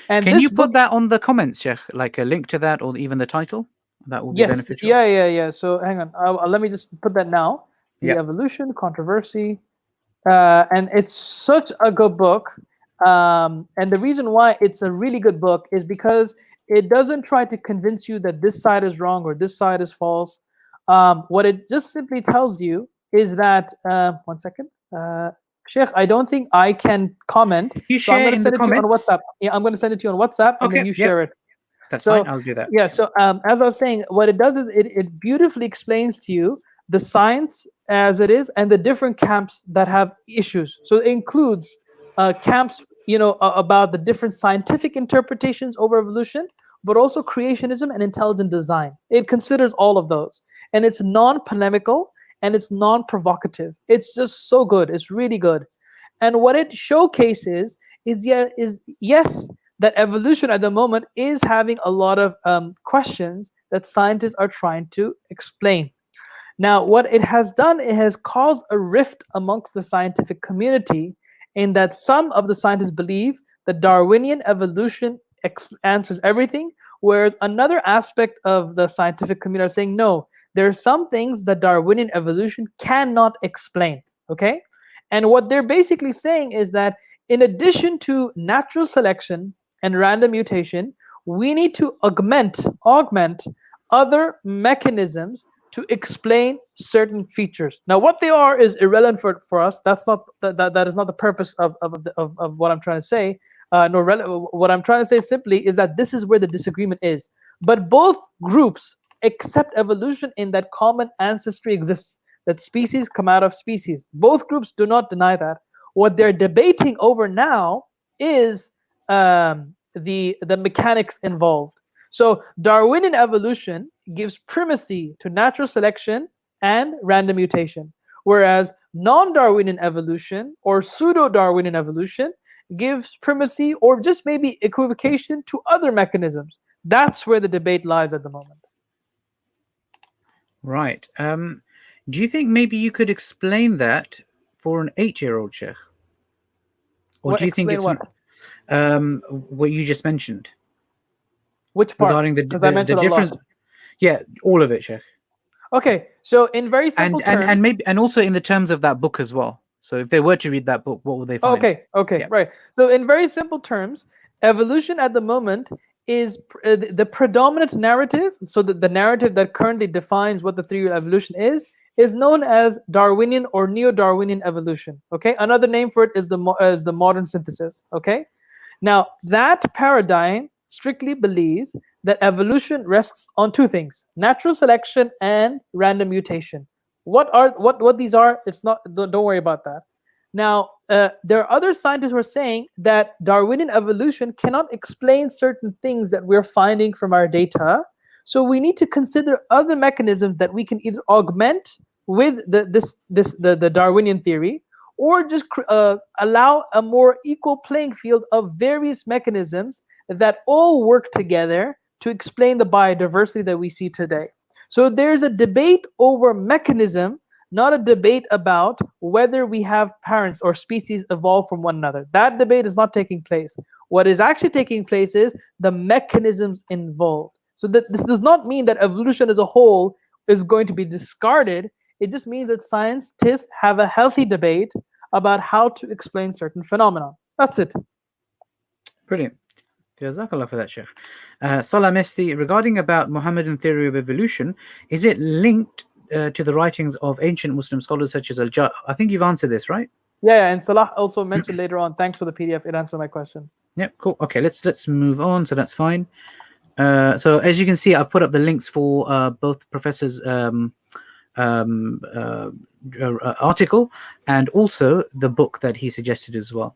And can you put that on the comments, Sheikh, like a link to that, or even the title? That will be beneficial. Yeah. So hang on, let me just put that now. The Evolution Controversy, and it's such a good book. And the reason why it's a really good book is because it doesn't try to convince you that this side is wrong or this side is false. What it just simply tells you is that 1 second, Sheikh, I don't think I can comment. You share I'm going to send it to you on WhatsApp. Yeah, I'm going to send it to you on WhatsApp, and then you share it. That's fine. I'll do that. Yeah. So as I was saying, what it does is it beautifully explains to you the science as it is and the different camps that have issues. So it includes camps, about the different scientific interpretations over evolution, but also creationism and intelligent design. It considers all of those, and it's non-polemical and it's non-provocative. It's just so good. It's really good. And what it showcases is yes, that evolution at the moment is having a lot of questions that scientists are trying to explain. Now, what it has done, it has caused a rift amongst the scientific community, in that some of the scientists believe that Darwinian evolution answers everything, whereas another aspect of the scientific community are saying, no, there are some things that Darwinian evolution cannot explain, okay? And what they're basically saying is that in addition to natural selection and random mutation, we need to augment other mechanisms to explain certain features. Now, what they are is irrelevant for us. That's not that is not the purpose of what I'm trying to say. What I'm trying to say simply is that this is where the disagreement is. But both groups accept evolution in that common ancestry exists, that species come out of species. Both groups do not deny that. What they're debating over now is the mechanics involved. So Darwinian evolution gives primacy to natural selection and random mutation, whereas non-Darwinian evolution or pseudo-Darwinian evolution gives primacy or just maybe equivocation to other mechanisms. That's where the debate lies at the moment. Right. Do you think maybe you could explain that for an 8-year-old, Sheikh? Or do you think it's what you just mentioned? Which part? Regarding the difference? A lot. Yeah, all of it, Sheikh. Okay, so in very simple terms, and maybe also in the terms of that book as well. So if they were to read that book, what would they find? Okay, yeah. Right. So in very simple terms, evolution at the moment is the predominant narrative. So the narrative that currently defines what the theory of evolution is known as Darwinian or neo-Darwinian evolution. Okay, another name for it is the modern synthesis. Okay, now that paradigm strictly believes that evolution rests on two things: natural selection and random mutation. What these are? It's not. Don't worry about that. Now, there are other scientists who are saying that Darwinian evolution cannot explain certain things that we're finding from our data. So we need to consider other mechanisms that we can either augment with the Darwinian theory, or just allow a more equal playing field of various mechanisms that all work together to explain the biodiversity that we see today. So there's a debate over mechanism, not a debate about whether we have parents or species evolve from one another. That debate is not taking place. What is actually taking place is the mechanisms involved. So that this does not mean that evolution as a whole is going to be discarded. It just means that scientists have a healthy debate about how to explain certain phenomena. That's it. Brilliant. Jazakallah for that, Sheikh. Salam Esti, regarding about Muhammadan theory of evolution, is it linked to the writings of ancient Muslim scholars such as I think you've answered this, right? Yeah, and Salah also mentioned later on, thanks for the PDF, it answered my question. Yep, cool. Okay, let's move on, so that's fine. So as you can see, I've put up the links for both professors' article and also the book that he suggested as well.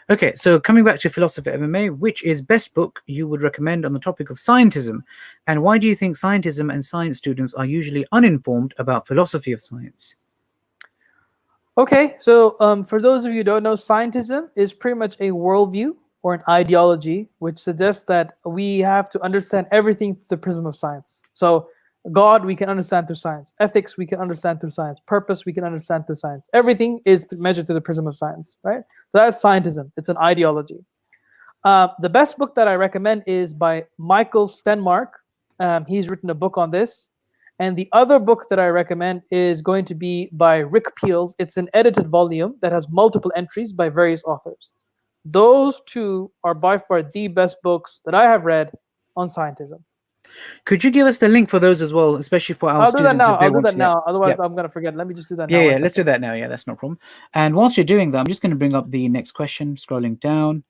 Okay, so coming back to Philosophy of MMA, which is best book you would recommend on the topic of scientism, and why do you think scientism and science students are usually uninformed about philosophy of science? Okay, so for those of you who don't know, scientism is pretty much a worldview or an ideology which suggests that we have to understand everything through the prism of science. So God, we can understand through science. Ethics, we can understand through science. Purpose, we can understand through science. Everything is measured through the prism of science, right? So that's scientism. It's an ideology. The best book that I recommend is by Michael Stenmark. He's written a book on this. And the other book that I recommend is going to be by Rick Peels. It's an edited volume that has multiple entries by various authors. Those two are by far the best books that I have read on scientism. Could you give us the link for those as well, especially for our students? I'll do that now. Otherwise, I'm going to forget. Let me just do that now. Yeah, let's do that now. Yeah, that's no problem. And whilst you're doing that, I'm just going to bring up the next question, scrolling down.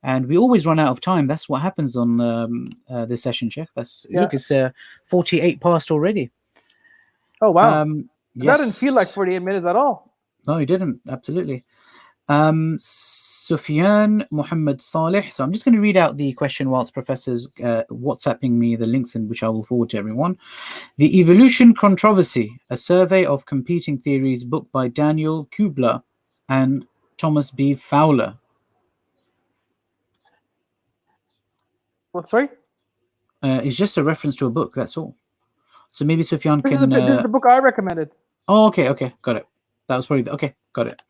And we always run out of time. That's what happens on this session, Sheikh. Look, it's 48 past already. Oh, wow. Yes. That didn't feel like 48 minutes at all. No, it didn't. Absolutely. Sufyan Muhammad Saleh. So I'm just going to read out the question whilst professors WhatsApping me the links, in which I will forward to everyone. The Evolution Controversy, a survey of competing theories, book by Daniel Kubler and Thomas B. Fowler. What, sorry? It's just a reference to a book, that's all. So maybe Sufyan this is the book I recommended. Oh, okay, got it. That was probably okay, got it.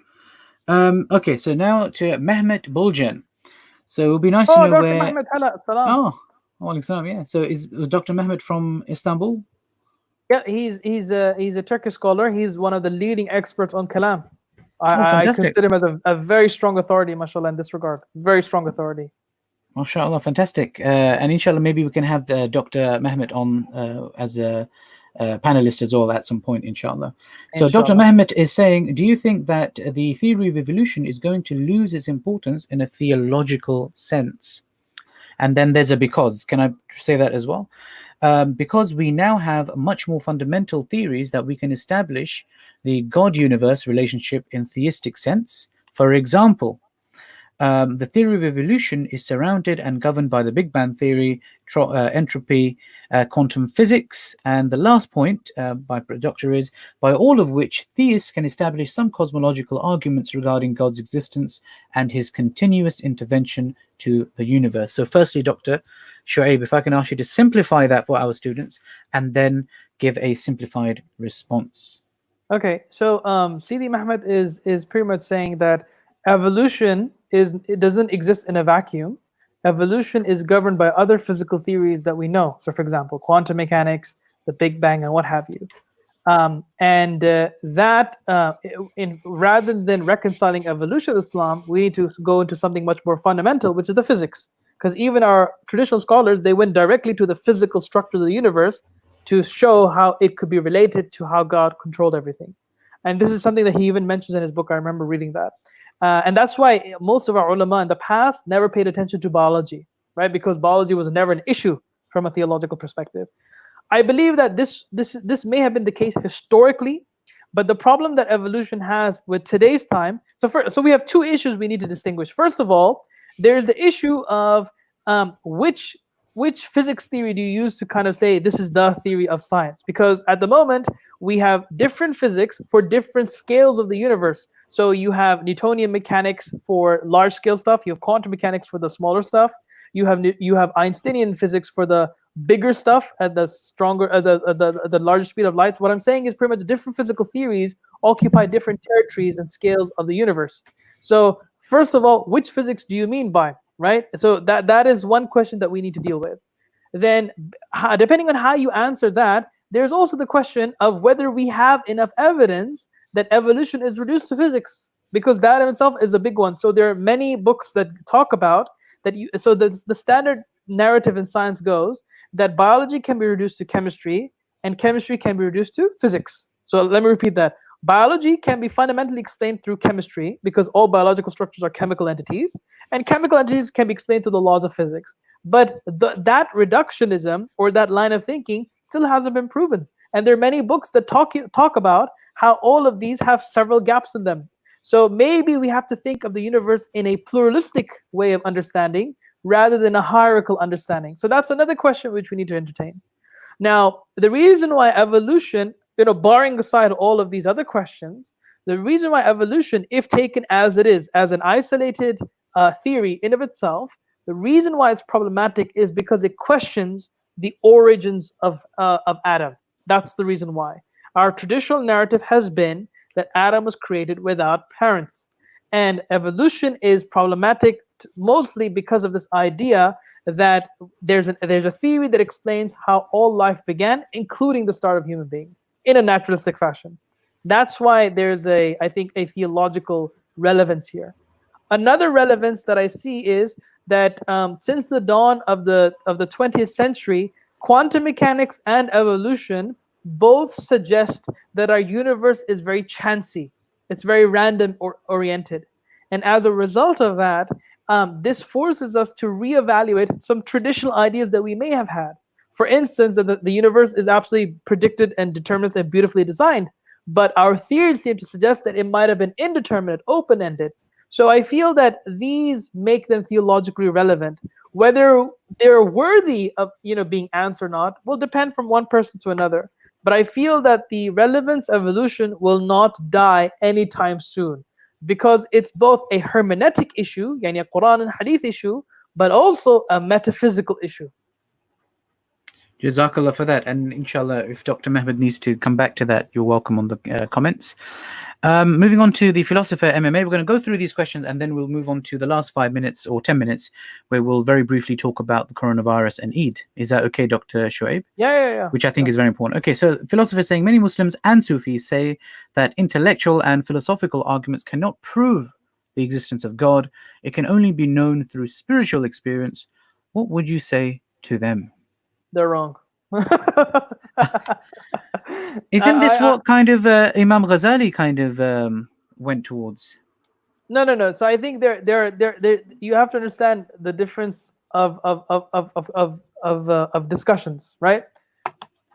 Okay, so now to Mehmet Buljan. So it would be nice to know Dr. where. Mehmet, hello, salam. Alaikum, yeah. So is Dr. Mehmet from Istanbul? Yeah, he's a Turkish scholar. He's one of the leading experts on kalam. I consider him as a very strong authority, mashallah, in this regard. Very strong authority. MashaAllah, fantastic. And inshallah, maybe we can have Dr. Mehmet on as a panelist as well at some point, inshallah. So Inshallah. Dr. Mehmet is saying, do you think that the theory of evolution is going to lose its importance in a theological sense? And then there's a because. Can I say that as well? Because we now have much more fundamental theories that we can establish the God-universe relationship in theistic sense. For example, the theory of evolution is surrounded and governed by the Big Bang theory, entropy, quantum physics, and the last point by Doctor is, by all of which theists can establish some cosmological arguments regarding God's existence and his continuous intervention to the universe. So firstly, Dr. Shoaib, if I can ask you to simplify that for our students and then give a simplified response. Okay, so Sidi Mehmet is pretty much saying that evolution it doesn't exist in a vacuum. Evolution is governed by other physical theories that we know. So, for example, quantum mechanics, the Big Bang, and what have you. Rather than reconciling evolution with Islam, we need to go into something much more fundamental, which is the physics. Because even our traditional scholars, they went directly to the physical structure of the universe to show how it could be related to how God controlled everything. And this is something that he even mentions in his book. I remember reading that. And that's why most of our ulama in the past never paid attention to biology, right? Because biology was never an issue from a theological perspective. I believe that this may have been the case historically, but the problem that evolution has with today's time. So we have two issues we need to distinguish. First of all, there's the issue of which physics theory do you use to kind of say this is the theory of science? Because at the moment we have different physics for different scales of the universe. So you have Newtonian mechanics for large scale stuff. You have quantum mechanics for the smaller stuff. You have Einsteinian physics for the bigger stuff at the stronger, the larger speed of light. What I'm saying is pretty much different physical theories occupy different territories and scales of the universe. So first of all, which physics do you mean by, right? So that is one question that we need to deal with. Then depending on how you answer that, there's also the question of whether we have enough evidence that evolution is reduced to physics, because that in itself is a big one. So there are many books that talk about that. So the standard narrative in science goes that biology can be reduced to chemistry and chemistry can be reduced to physics. So let me repeat that. Biology can be fundamentally explained through chemistry because all biological structures are chemical entities, and chemical entities can be explained through the laws of physics. But that reductionism or that line of thinking still hasn't been proven. And there are many books that talk about how all of these have several gaps in them. So maybe we have to think of the universe in a pluralistic way of understanding rather than a hierarchical understanding. So that's another question which we need to entertain. Now, the reason why evolution, barring aside all of these other questions, the reason why evolution, if taken as it is, as an isolated theory in of itself, the reason why it's problematic is because it questions the origins of Adam. That's the reason why. Our traditional narrative has been that Adam was created without parents. And evolution is problematic mostly because of this idea that there's a theory that explains how all life began, including the start of human beings, in a naturalistic fashion. That's why there's I think a theological relevance here. Another relevance that I see is that since the dawn of the 20th century, quantum mechanics and evolution both suggest that our universe is very chancy. It's very random oriented. And as a result of that, this forces us to reevaluate some traditional ideas that we may have had. For instance, that the universe is absolutely predicted and determined and beautifully designed. But our theories seem to suggest that it might have been indeterminate, open-ended. So I feel that these make them theologically relevant. Whether they're worthy of being answered or not will depend from one person to another. But I feel that the relevance of evolution will not die anytime soon, because it's both a hermeneutic issue, yani a Quran and Hadith issue, but also a metaphysical issue. Jazakallah for that. And inshallah, if Dr. Mehmed needs to come back to that, you're welcome on the comments. Moving on to the philosopher MMA, we're going to go through these questions and then we'll move on to the last 5 minutes or 10 minutes where we'll very briefly talk about the coronavirus and Eid. Is that okay, Dr. Shoaib? Yeah. Which I think is very important. Okay, so philosopher saying many Muslims and Sufis say that intellectual and philosophical arguments cannot prove the existence of God. It can only be known through spiritual experience. What would you say to them? They're wrong. Isn't this I, what kind of Imam Ghazali kind of went towards? no. So I think there. You have to understand the difference of discussions, right?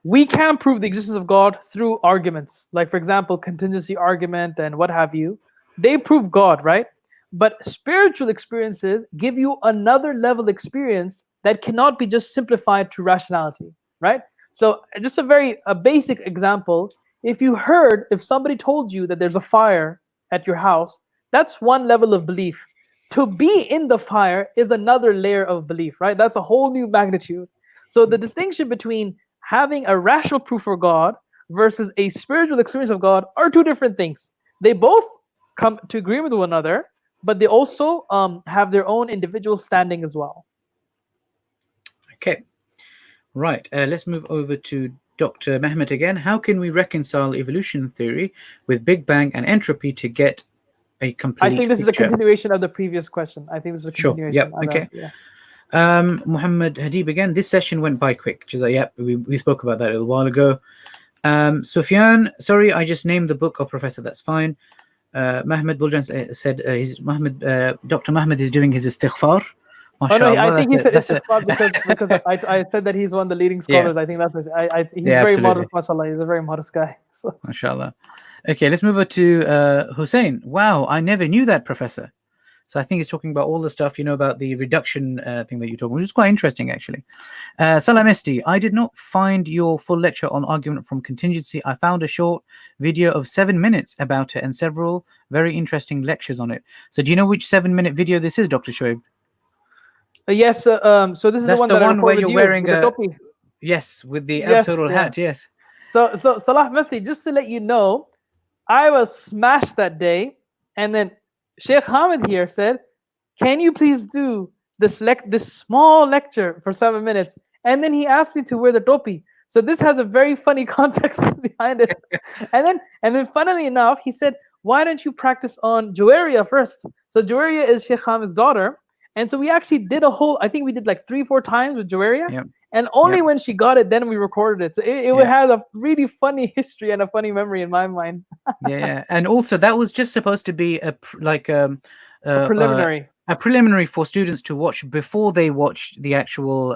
We can prove the existence of God through arguments, like for example, contingency argument and what have you. They prove God, right? But spiritual experiences give you another level experience that cannot be just simplified to rationality, right? So just a basic example. If somebody told you that there's a fire at your house, that's one level of belief. To be in the fire is another layer of belief, right? That's a whole new magnitude. So the distinction between having a rational proof for God versus a spiritual experience of God are two different things. They both come to agreement with one another, but they also have their own individual standing as well. Okay, right. Let's move over to Dr. Mehmet again. How can we reconcile evolution theory with Big Bang and entropy to get a complete I think this picture? is a continuation of the previous question. I think this is a Sure. continuation. Yep. Okay. Yeah. Muhammad Hadib again. This session went by quick. Just like, yep, we spoke about that a little while ago. Sufyan, sorry, I just named the book of Professor. That's fine. Mahmoud Buljan said Dr. Mahmoud is doing his istighfar. Oh no, I think he said That's istighfar because I said that he's one of the leading scholars. Yeah. I think that's he's Yeah, very absolutely. modest, mashallah. He's a very modest guy. So. Mashallah. Okay, let's move on to Hussein. Wow, I never knew that, Professor. So I think he's talking about all the stuff, about the reduction thing that you're talking, which is quite interesting, actually. Salam Esti, I did not find your full lecture on argument from contingency. I found a short video of 7 minutes about it and several very interesting lectures on it. So do you know which 7-minute video this is, Dr. Shoaib? Yes. So this is That's the one where you're wearing a topi. Yes, with the Yes, Al-Turul hat, yes. So Salah Messi, just to let you know, I was smashed that day, and then Sheikh Hamid here said, "Can you please do this small lecture for 7 minutes?" And then he asked me to wear the topi. So this has a very funny context behind it. and then funnily enough, he said, "Why don't you practice on Juwairiya first?" So Juwairiya is Sheikh Hamid's daughter. And so we actually did I think we did like 3-4 times with Juwairiya. Yep. And only when she got it, then we recorded it. So it has a really funny history and a funny memory in my mind. Yeah. And also that was just supposed to be a preliminary. A preliminary for students to watch before they watch the actual,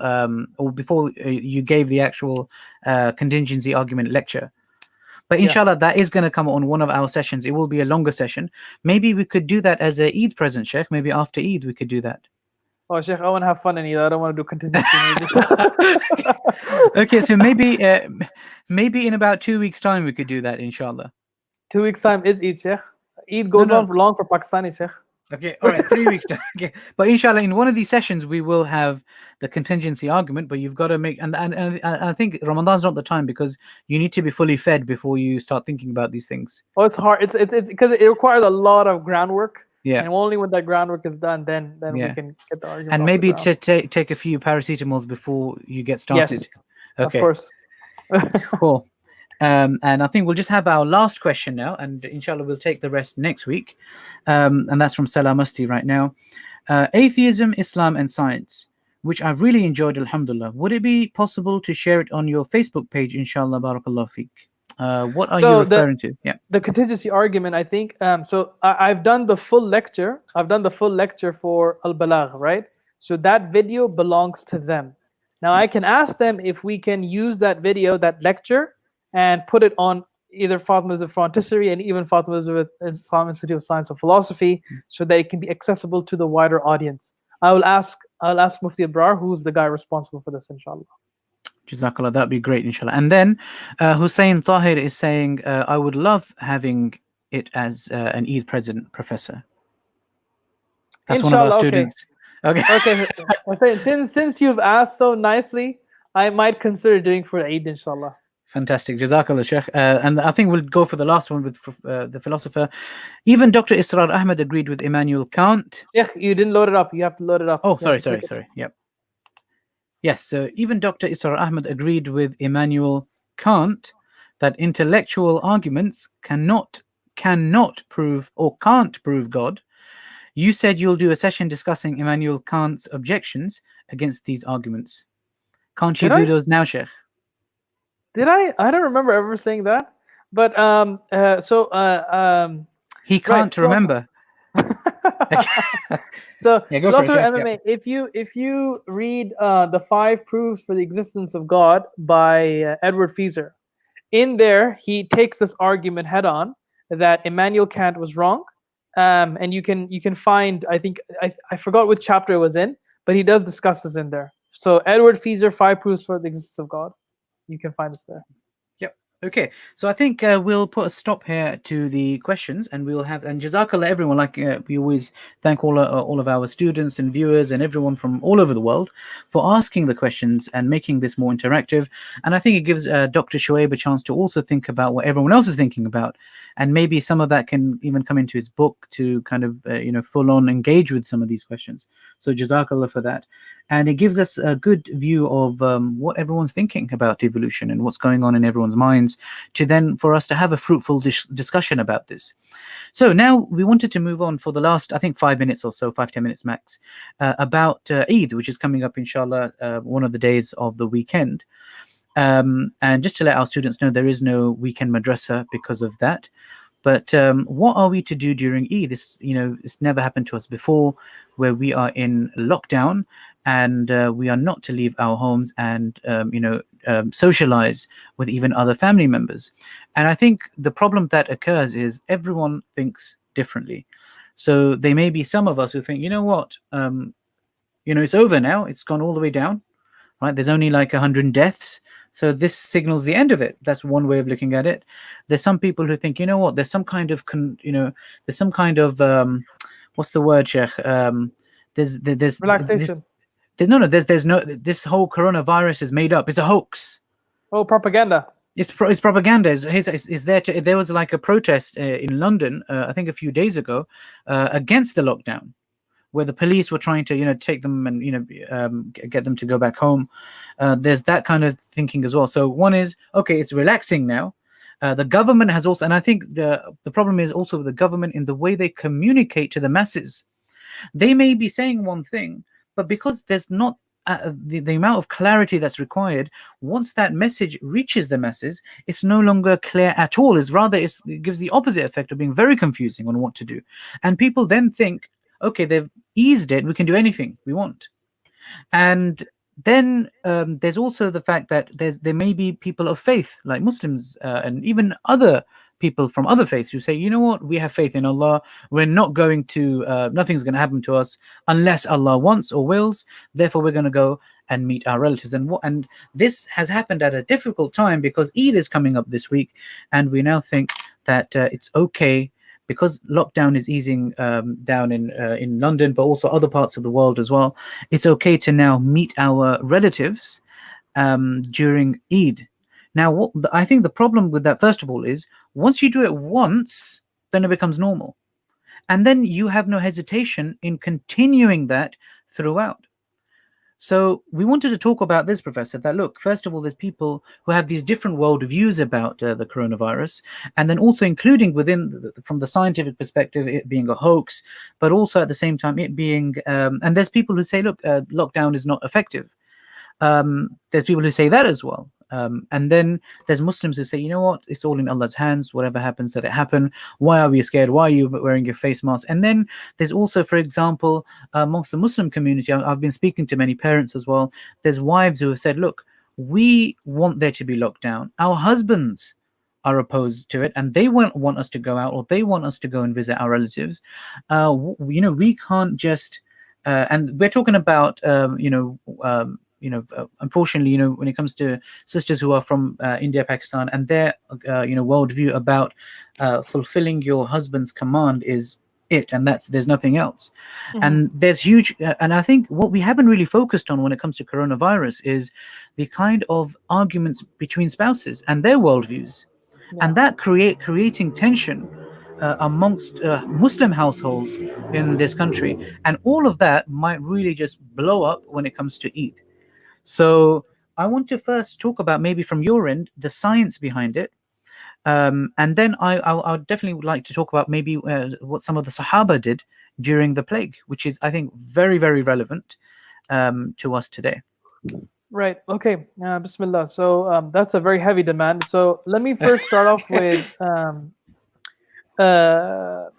or before you gave the actual contingency argument lecture. But inshallah, that is going to come on one of our sessions. It will be a longer session. Maybe we could do that as a Eid present, Sheikh. Maybe after Eid we could do that. Oh, Sheikh, I want to have fun in Eid. I don't want to do contingency. Okay, so maybe in about 2 weeks' time we could do that, inshallah. 2 weeks' time is Eid, Sheikh. Eid goes on for long for Pakistani, Sheikh. Okay, all right, 3 weeks time. Okay, but inshallah, in one of these sessions we will have the contingency argument. But you've got to make and I think Ramadan's not the time because you need to be fully fed before you start thinking about these things. Oh, it's hard. It's because it requires a lot of groundwork. Yeah. And only when that groundwork is done, then we can get the argument. And maybe to take a few paracetamols before you get started. Yes, okay. Of course. Cool. And I think we'll just have our last question now, and inshallah we'll take the rest next week. And that's from Salah Musti right now. Atheism, Islam, and science, which I've really enjoyed, alhamdulillah. Would it be possible to share it on your Facebook page, inshallah, barakallah feek? What are you referring to? Yeah. The contingency argument, I think. So I've done the full lecture. I've done the full lecture for Al-Balagh, right? So that video belongs to them. Now I can ask them if we can use that video, that lecture, and put it on either Fatimi's Frontistery and even Fatimi's Islamic Institute of Science and Philosophy, so that it can be accessible to the wider audience. I'll ask Mufti Abrar, who's the guy responsible for this, inshallah. Jazakallah, that'd be great, inshallah. And then Hussein Tahir is saying, I would love having it as an Eid present, Professor. That's inshallah, one of our students. Okay. Okay. Since you've asked so nicely, I might consider doing for Eid, inshallah. Fantastic. Jazakallah, Sheikh. And I think we'll go for the last one with the philosopher. Even Dr. Israr Ahmed agreed with Immanuel Kant. Sheikh, you didn't load it up. You have to load it up. Oh, sorry. Yep. Yes, so even Dr. Israr Ahmed agreed with Immanuel Kant that intellectual arguments cannot prove or can't prove God. You said you'll do a session discussing Immanuel Kant's objections against these arguments. Can't you do those now, Sheikh? Did I? I don't remember ever saying that. But He right. can't remember. So Yeah, go for it, philosopher Sheikh. Yeah. MMA. If you read the five proofs for the existence of God by Edward Feser, in there he takes this argument head on that Immanuel Kant was wrong, and you can find, I think, I forgot which chapter it was in, but he does discuss this in there. So Edward Feser, five proofs for the existence of God. You can find this there. Yep. Okay. So I think we'll put a stop here to the questions, and we'll have, and Jazakallah everyone. Like we always thank all of our students and viewers and everyone from all over the world for asking the questions and making this more interactive. And I think it gives Dr. Shoaib a chance to also think about what everyone else is thinking about, and maybe some of that can even come into his book to kind of full on engage with some of these questions. So Jazakallah for that. And it gives us a good view of what everyone's thinking about evolution and what's going on in everyone's minds, to then for us to have a fruitful discussion about this. So now we wanted to move on for the last, I think, 5 minutes or so, 5-10 minutes max, about Eid, which is coming up, inshallah, one of the days of the weekend. And just to let our students know, there is no weekend madrasa because of that. But what are we to do during Eid? It's never happened to us before, where we are in lockdown and we are not to leave our homes and socialize with even other family members. And I think the problem that occurs is everyone thinks differently. So there may be some of us who think, you know what, it's over now. It's gone all the way down, right? There's only like 100 deaths. So this signals the end of it. That's one way of looking at it. There's some people who think, you know what, there's some kind of, what's the word, Sheikh? There's Relaxation. no, there's no, this whole coronavirus is made up. It's a hoax. Oh, propaganda. It's propaganda. There was like a protest in London, I think a few days ago, against the lockdown, where the police were trying to, take them and, get them to go back home. There's that kind of thinking as well. So one is, okay, it's relaxing now. The government has also, and I think the problem is also with the government in the way they communicate to the masses. They may be saying one thing, but because there's not the amount of clarity that's required, once that message reaches the masses, it's no longer clear at all. It gives the opposite effect of being very confusing on what to do. And people then think, okay, they've eased it, we can do anything we want. And then there's also the fact that there may be people of faith, like Muslims and even other people from other faiths, who say, you know what, we have faith in Allah. We're not going to, nothing's going to happen to us unless Allah wants or wills. Therefore, we're going to go and meet our relatives. And this has happened at a difficult time because Eid is coming up this week, and we now think that it's okay, because lockdown is easing down in London, but also other parts of the world as well. It's okay to now meet our relatives during Eid. Now, I think the problem with that, first of all, is once you do it once, then it becomes normal. And then you have no hesitation in continuing that throughout. So we wanted to talk about this, Professor, that look, first of all, there's people who have these different worldviews about the coronavirus, and then also including from the scientific perspective, it being a hoax, but also at the same time it being, and there's people who say, look, lockdown is not effective. There's people who say that as well. And then there's Muslims who say, you know what, it's all in Allah's hands. Whatever happens, let it happen. Why are we scared? Why are you wearing your face mask? And then there's also, for example, amongst the Muslim community, I've been speaking to many parents as well. There's wives who have said, look, we want there to be lockdown. Our husbands are opposed to it, and they won't want us to go out, or they want us to go and visit our relatives. We can't just, and we're talking about, unfortunately, when it comes to sisters who are from India, Pakistan, and their, worldview about fulfilling your husband's command is it, and there's nothing else. And there's huge, and I think what we haven't really focused on when it comes to coronavirus is the kind of arguments between spouses and their worldviews, and that creating tension amongst Muslim households in this country, and all of that might really just blow up when it comes to Eid. So I want to first talk about, maybe from your end, the science behind it. And then I'll definitely would like to talk about maybe what some of the Sahaba did during the plague, which is, I think, very, very relevant to us today. Right. Okay. Bismillah. So that's a very heavy demand. So let me first start off with uh,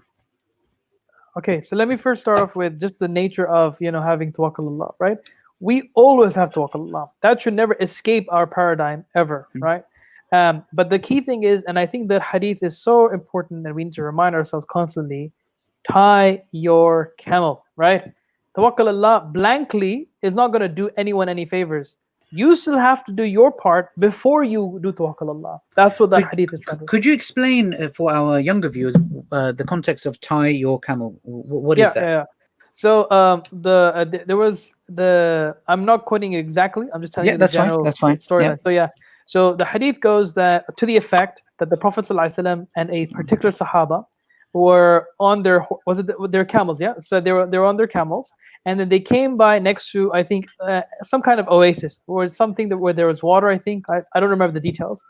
okay. So let me first start off with just the nature of having tawakkul Allah. Right. We always have tawakkul Allah. That should never escape our paradigm ever. Mm. Right. But the key thing is, and I think that hadith is so important that we need to remind ourselves constantly: tie your camel. Right. Tawakkul Allah blankly is not going to do anyone any favors. You still have to do your part before you do tawakkul Allah. That's what that Could, hadith is trying to. could you explain for our younger viewers the context of tie your camel? What is Yeah, that? yeah, yeah. So there was I'm not quoting it exactly. I'm just telling Yeah, you the that's fine. general That's fine. Yeah. storyline. So yeah, so the hadith goes that to the effect that the Prophet ﷺ and a particular Sahaba were on their camels. Yeah, so they were on their camels, and then they came by next to, I think, some kind of oasis or something where there was water. I think I don't remember the details.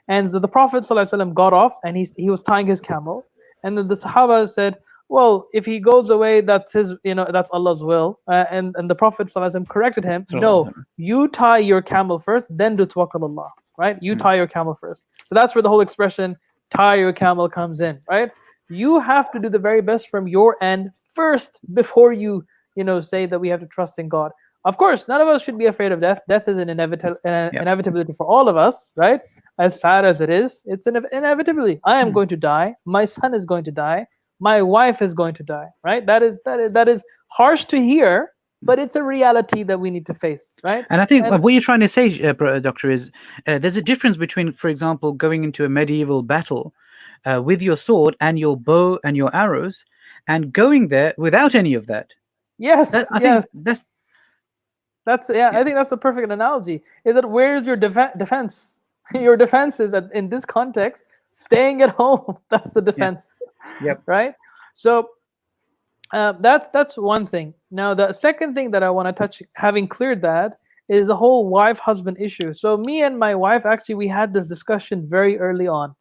And so the Prophet ﷺ got off and he was tying his camel, and then the Sahaba said, well, if he goes away, that's that's Allah's will. And the Prophet ﷺ corrected him, no, you tie your camel first, then do tawakkul Allah, right? You tie your camel first. So that's where the whole expression tie your camel comes in, right? You have to do the very best from your end first before you say that we have to trust in God. Of course, none of us should be afraid of death. Death is an inevitability for all of us, right? As sad as it is, it's an inevitability. I am going to die. My son is going to die. My wife is going to die, right? That is harsh to hear, but it's a reality that we need to face, right? And I think what you're trying to say, Doctor, is there's a difference between, for example, going into a medieval battle with your sword and your bow and your arrows, and going there without any of that. Yes, I yes. think that's I think that's a perfect analogy. Is that where's your defense? Your defense is that in this context, staying at home. That's the defense. Yep. Right. So that's one thing. Now the second thing that I want to touch, having cleared that, is the whole wife-husband issue. So me and my wife, actually, we had this discussion very early on.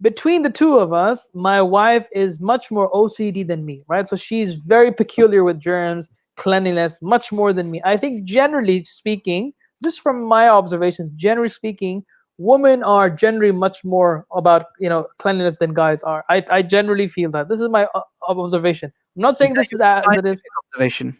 Between the two of us, my wife is much more OCD than me, right? So she's very peculiar with germs, cleanliness, much more than me. I think generally speaking, just from my observations, generally speaking, women are generally much more about cleanliness than guys are. I generally feel that. This is my observation. I'm not saying this is that is observation.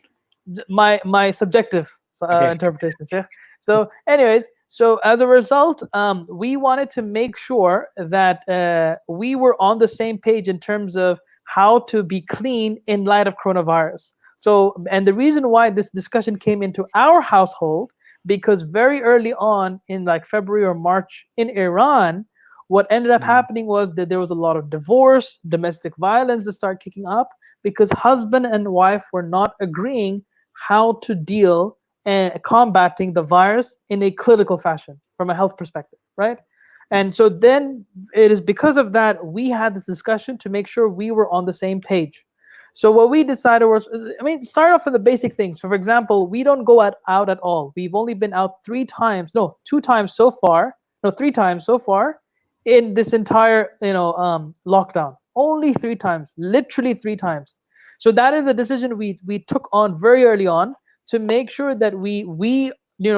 My subjective Okay. interpretation. Yeah. So anyways, so as a result, we wanted to make sure that we were on the same page in terms of how to be clean in light of coronavirus. So, and the reason why this discussion came into our household, because very early on in like February or March in Iran, what ended up happening was that there was a lot of divorce, domestic violence that started kicking up because husband and wife were not agreeing how to deal and combating the virus in a clinical fashion from a health perspective, right? And so then it is because of that we had this discussion to make sure we were on the same page. So what we decided was, start off with the basic things. So for example, we don't go out at all. We've only been out 2 times so far in this entire lockdown. Only 3 times, literally 3 times. So that is a decision we took on very early on to make sure that we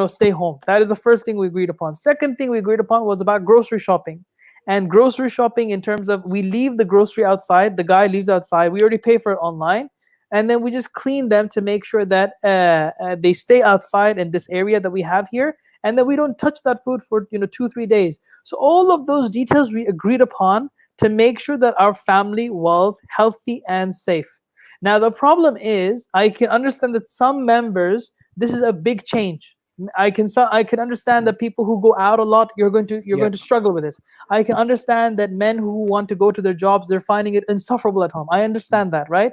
stay home. That is the first thing we agreed upon. Second thing we agreed upon was about grocery shopping. And grocery shopping in terms of we leave the grocery outside, the guy leaves outside, we already pay for it online, and then we just clean them to make sure that they stay outside in this area that we have here, and then we don't touch that food for 2-3 days. So all of those details we agreed upon to make sure that our family was healthy and safe. Now the problem is, I can understand that some members, this is a big change. I can understand that people who go out a lot, you're going to struggle with this. I can understand that men who want to go to their jobs, they're finding it insufferable at home. I understand that, right?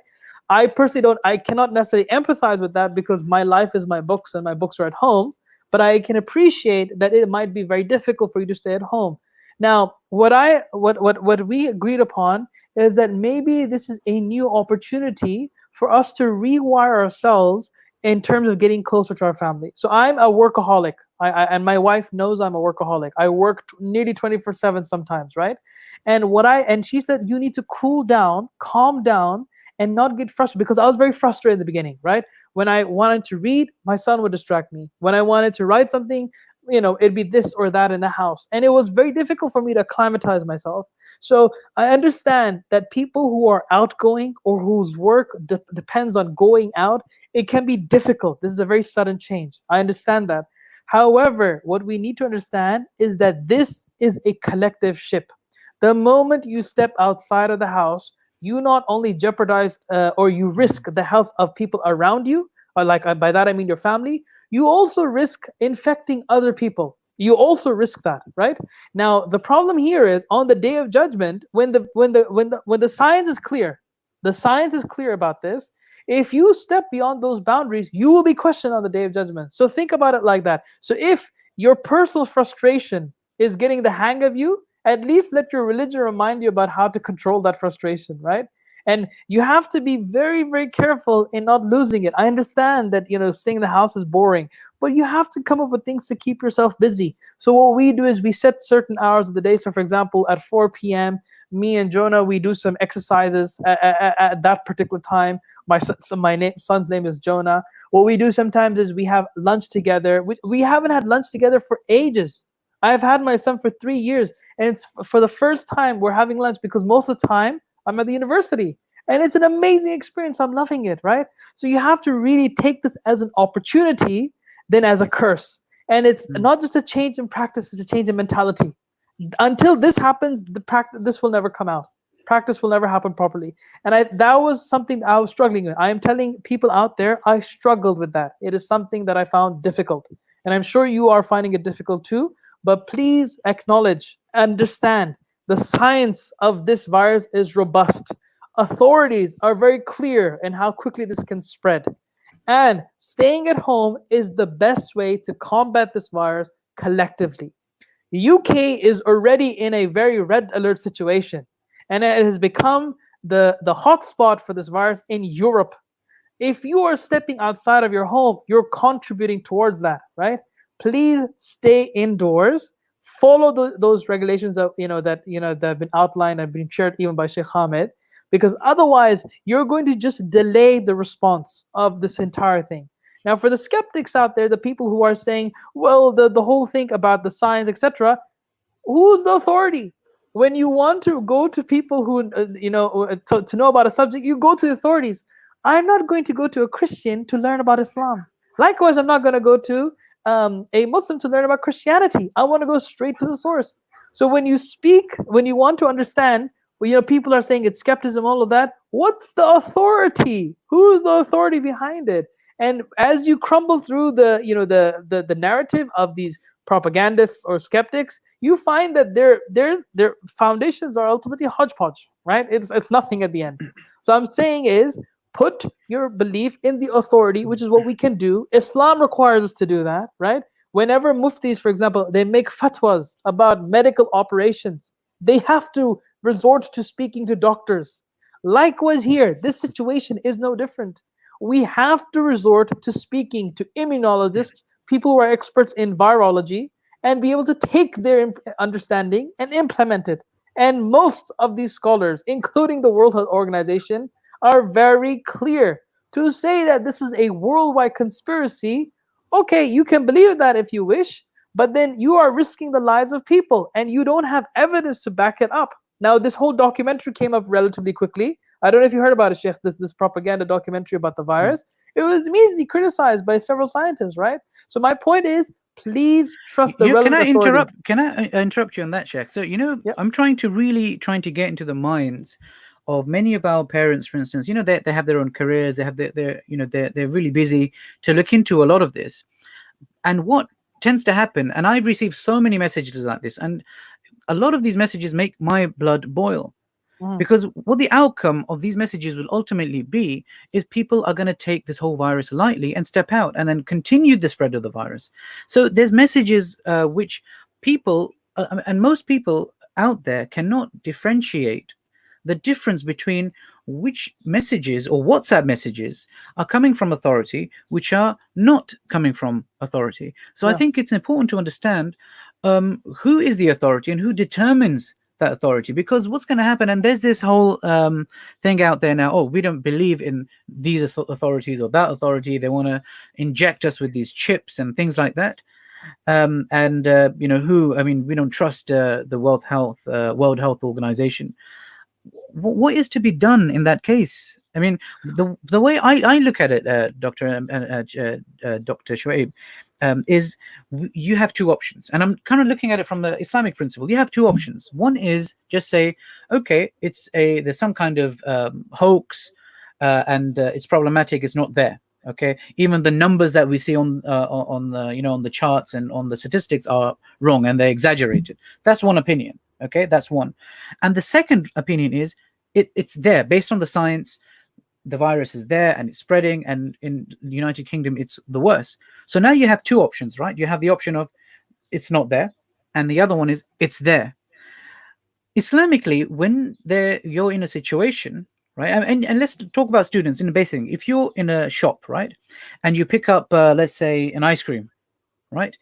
I personally I cannot necessarily empathize with that because my life is my books and my books are at home, but I can appreciate that it might be very difficult for you to stay at home. Now, what we agreed upon is that maybe this is a new opportunity for us to rewire ourselves in terms of getting closer to our family. So I'm a workaholic. And my wife knows I'm a workaholic. I work nearly 24/7 sometimes, right? And she said, you need to cool down, calm down, and not get frustrated, because I was very frustrated in the beginning, right? When I wanted to read, my son would distract me. When I wanted to write something, it'd be this or that in the house, and it was very difficult for me to acclimatize myself. So I understand that people who are outgoing or whose work depends on going out, it can be difficult. This is a very sudden change. I understand that. However, what we need to understand is that this is a collective ship. The moment you step outside of the house, you not only jeopardize or you risk the health of people around you, or by that I mean your family, you also risk infecting other people. You also risk that, right? Now, the problem here is on the day of judgment, when the science is clear, the science is clear about this. If you step beyond those boundaries, you will be questioned on the day of judgment. So think about it like that. So if your personal frustration is getting the hang of you, at least let your religion remind you about how to control that frustration, right? And you have to be very, very careful in not losing it. I understand that staying in the house is boring, but you have to come up with things to keep yourself busy. So what we do is we set certain hours of the day. So for example, at 4 p.m., me and Jonah, we do some exercises at that particular time. My son's name is Jonah. What we do sometimes is we have lunch together. We haven't had lunch together for ages. I've had my son for 3 years, and it's for the first time we're having lunch, because most of the time I'm at the university. And it's an amazing experience. I'm loving it, right? So you have to really take this as an opportunity than as a curse. And it's not just a change in practice, it's a change in mentality. Until this happens, this will never come out. Practice will never happen properly. And that was something I was struggling with. I am telling people out there, I struggled with that. It is something that I found difficult. And I'm sure you are finding it difficult too. But please acknowledge, understand, the science of this virus is robust. Authorities are very clear in how quickly this can spread. And staying at home is the best way to combat this virus collectively. UK is already in a very red alert situation, and it has become the hotspot for this virus in Europe. If you are stepping outside of your home, you're contributing towards that, right? Please stay indoors. Follow those regulations that that have been outlined and been shared even by Sheikh Hamid, because otherwise you're going to just delay the response of this entire thing. Now, for the skeptics out there, the people who are saying, well, the whole thing about the science, etc., who's the authority? When you want to go to people who, to know about a subject, you go to the authorities. I'm not going to go to a Christian to learn about Islam. Likewise, I'm not going to go to a Muslim to learn about Christianity. I want to go straight to the source. So when you speak, when you want to understand, people are saying it's skepticism, all of that. What's the authority? Who's the authority behind it? And as you crumble through the narrative of these propagandists or skeptics, you find that their foundations are ultimately hodgepodge, right? It's nothing at the end. So I'm saying is, put your belief in the authority, which is what we can do. Islam requires us to do that, right? Whenever muftis, for example, they make fatwas about medical operations, they have to resort to speaking to doctors. Likewise here, this situation is no different. We have to resort to speaking to immunologists, people who are experts in virology, and be able to take their understanding and implement it. And most of these scholars, including the World Health Organization, are very clear to say that this is a worldwide conspiracy. Okay, you can believe that if you wish, but then you are risking the lives of people and you don't have evidence to back it up. Now, this whole documentary came up relatively quickly. I don't know if you heard about it, Sheikh, this propaganda documentary about the virus. It was immediately criticized by several scientists, right? So my point is, please trust the relevant authority. Can I interrupt you on that, Sheikh? So, Yep. I'm trying to get into the minds of many of our parents, for instance. They have their own careers, they have they're really busy to look into a lot of this. And what tends to happen, and I've received so many messages like this, and a lot of these messages make my blood boil. Because what the outcome of these messages will ultimately be is people are going to take this whole virus lightly and step out and then continue the spread of the virus. So there's messages which people, and most people out there, cannot differentiate the difference between which messages or WhatsApp messages are coming from authority, which are not coming from authority. So I think it's important to understand who is the authority and who determines that authority, because what's going to happen, and there's this whole thing out there now, oh, we don't believe in these authorities or that authority, they want to inject us with these chips and things like that. And who, I mean, we don't trust the World Health Organization. What is to be done in that case? I mean, the way I look at it, Dr. Shoaib, is you have two options, and I'm kind of looking at it from the Islamic principle. You have two options. One is just say, okay, there's some kind of hoax, and it's problematic. It's not there. Okay, even the numbers that we see on the charts and on the statistics are wrong and they're exaggerated. That's one opinion. Okay, that's one. And the second opinion is it's there based on the science. The virus is there and it's spreading, and in the United Kingdom it's the worst. So now you have two options, right? You have the option of it's not there, and the other one is it's there. Islamically, when you're in a situation, right, and let's talk about students in the basic thing. If you're in a shop, right, and you pick up let's say an ice cream, right,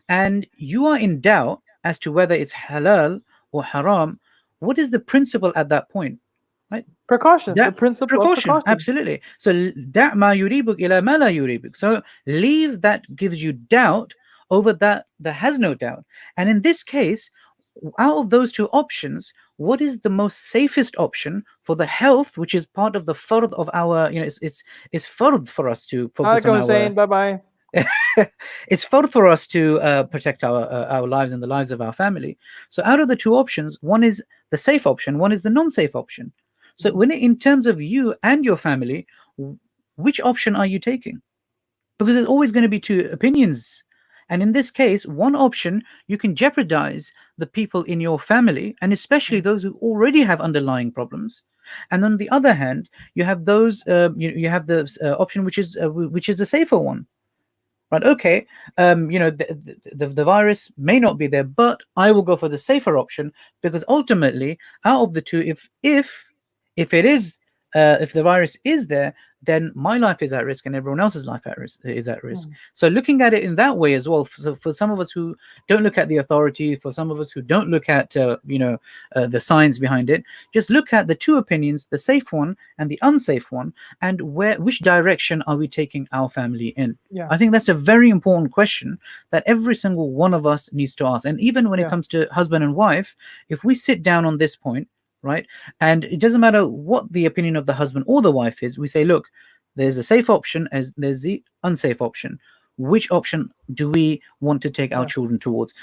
and you are in doubt as to whether it's halal or haram, what is the principle at that point? Right? Precaution. The principle of precaution. Absolutely. So da' ma yuribuk ila ma la yuribuk. So leave that gives you doubt over that has no doubt. And in this case, out of those two options, what is the most safest option for the health, which is part of the fard of our, it's fard for us to focus on our... Bye-bye. It's fard for us to protect our lives and the lives of our family. So out of the two options, one is the safe option, one is the non-safe option. So in terms of you and your family, which option are you taking? Because there's always going to be two opinions. And in this case, one option, you can jeopardize the people in your family, and especially those who already have underlying problems. And on the other hand, you have those, you have the option which is the safer one. Right? Okay, the virus may not be there, but I will go for the safer option, because ultimately, out of the two, if the virus is there, then my life is at risk and everyone else's life is at risk. So looking at it in that way as well, for some of us who don't look at the authority, for some of us who don't look at the science behind it, just look at the two opinions, the safe one and the unsafe one, and which direction are we taking our family in? I think that's a very important question that every single one of us needs to ask. And even when it comes to husband and wife, if we sit down on this point, right, and it doesn't matter what the opinion of the husband or the wife is, we say, look, there's a safe option as there's the unsafe option. Which option do we want to take our children towards?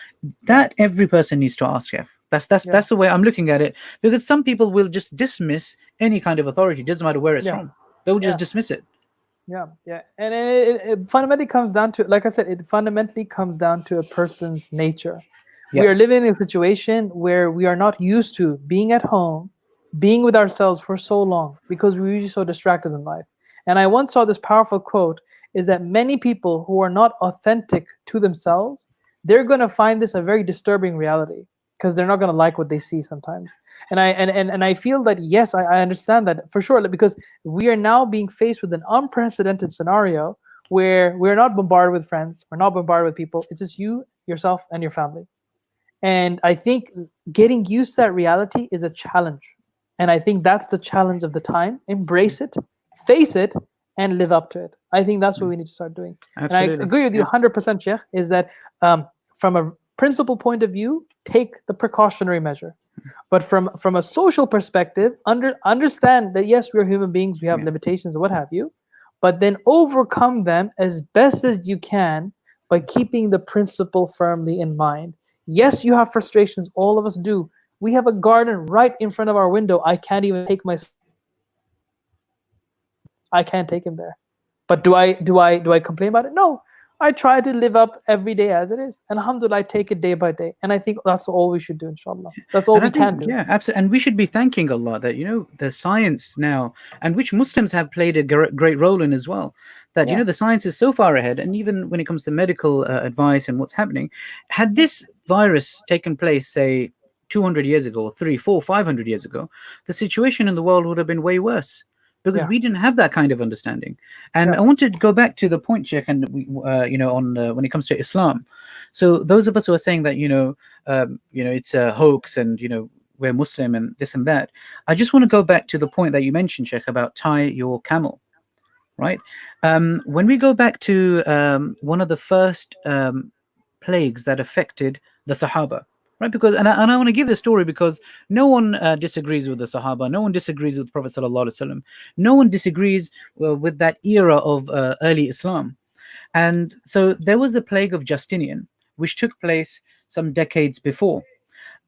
That every person needs to ask. That's the way I'm looking at it, because some people will just dismiss any kind of authority. It doesn't matter where it's from. They'll just dismiss it. And it fundamentally comes down to, like I said, it fundamentally comes down to a person's nature. We are living in a situation where we are not used to being at home, being with ourselves for so long, because we're usually so distracted in life. And I once saw this powerful quote, is that many people who are not authentic to themselves, they're going to find this a very disturbing reality, because they're not going to like what they see sometimes. And I feel that, yes, I understand that for sure, because we are now being faced with an unprecedented scenario where we're not bombarded with friends, we're not bombarded with people. It's just you, yourself, and your family. And I think getting used to that reality is a challenge. And I think that's the challenge of the time. Embrace it, face it, and live up to it. I think that's what we need to start doing. Absolutely. And I agree with you 100%, Sheikh, is that from a principle point of view, take the precautionary measure. But from a social perspective, understand that, yes, we're human beings, we have limitations, what have you, but then overcome them as best as you can by keeping the principle firmly in mind. Yes, you have frustrations. All of us do. We have a garden right in front of our window. I can't even take I can't take him there. But do I complain about it? No. I try to live up every day as it is. And alhamdulillah, I take it day by day. And I think that's all we should do, inshallah. That's all we can do. Yeah, absolutely. And we should be thanking Allah that, the science now, and which Muslims have played a great role in as well, that, the science is so far ahead. And even when it comes to medical advice and what's happening, had this virus taken place, say, 200 years ago, 300, 400, 500 years ago, the situation in the world would have been way worse. Because we didn't have that kind of understanding. And I wanted to go back to the point, Sheikh, and when it comes to Islam. So those of us who are saying that it's a hoax, and we're Muslim and this and that. I just want to go back to the point that you mentioned, Sheikh, about tie your camel, right? When we go back to one of the first plagues that affected the Sahaba, right? Because and I want to give the story because no one disagrees with the Sahaba, no one disagrees with Prophet sallallahu alaihi wasallam, no one disagrees with that era of early Islam. And so there was the plague of Justinian, which took place some decades before.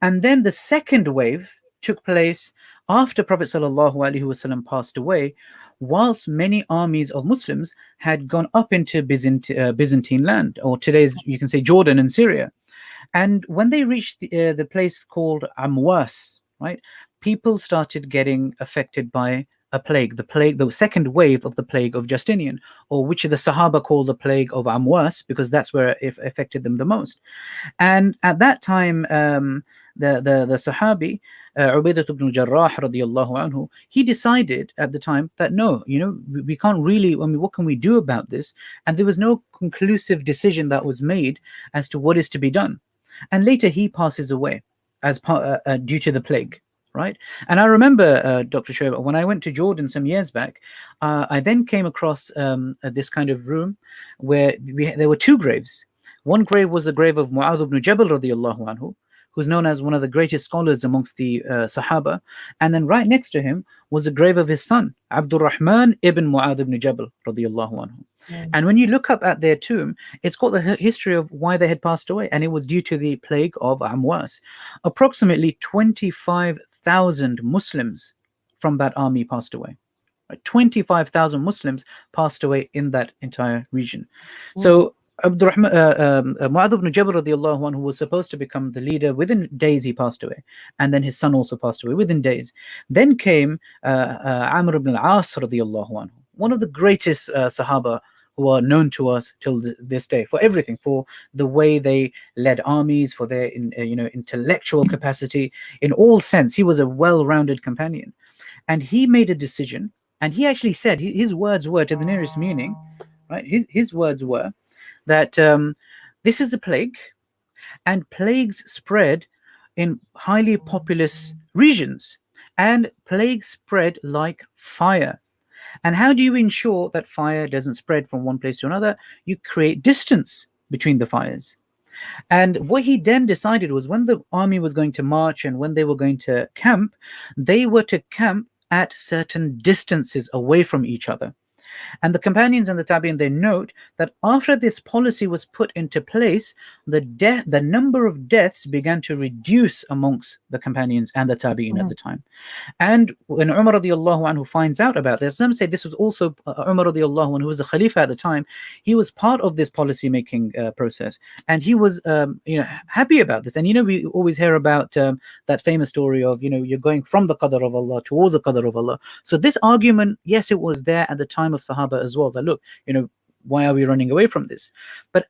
And then the second wave took place after Prophet ﷺ passed away, whilst many armies of Muslims had gone up into Byzantine land, or today's, you can say, Jordan and Syria. And when they reached the place called Amwas, right, people started getting affected by a plague, the second wave of the plague of Justinian, or which the Sahaba call the plague of Amwas, because that's where it affected them the most. And at that time, the Sahabi, Ubaidah ibn Jarrah radiallahu anhu, he decided at the time that no, we can't really, I mean, what can we do about this? And there was no conclusive decision that was made as to what is to be done. And later he passes away as due to the plague. Right. And I remember, Dr. Shoaib, when I went to Jordan some years back, I then came across this kind of room where there were two graves. One grave was the grave of Mu'adh ibn Jabal radiallahu anhu, who's known as one of the greatest scholars amongst the Sahaba. And then right next to him was the grave of his son, Abdul Rahman ibn Mu'adh ibn Jabal radiallahu anhu. And when you look up at their tomb, it's got the history of why they had passed away. And it was due to the plague of Amwas. Approximately 25,000 Muslims from that army passed away. Right? 25,000 Muslims passed away in that entire region. So Mu'adh ibn Jabal radiallahu anhu was supposed to become the leader. Within days he passed away, and then his son also passed away within days. Then came Amr ibn al-As radiallahu anhu, one of the greatest Sahaba who are known to us till this day for everything, for the way they led armies, for their intellectual capacity in all sense. He was a well-rounded companion, and he made a decision. And he actually said, his words were, to the nearest meaning, right? His words were that this is the plague, and plagues spread in highly populous regions, and plagues spread like fire. And how do you ensure that fire doesn't spread from one place to another? You create distance between the fires. And what he then decided was, when the army was going to march and when they were going to camp, they were to camp at certain distances away from each other. And the companions and the tabi'in, they note that after this policy was put into place, the number of deaths began to reduce amongst the companions and the tabi'in at the time. And when Umar radiallahu anhu finds out about this, some say this was also Umar radiallahu anhu, who was the Khalifa at the time. He was part of this policy making process, and he was happy about this. And we always hear about that famous story of you're going from the qadr of Allah towards the qadr of Allah. So this argument, yes, it was there at the time of Sahaba as well, that look, why are we running away from this? But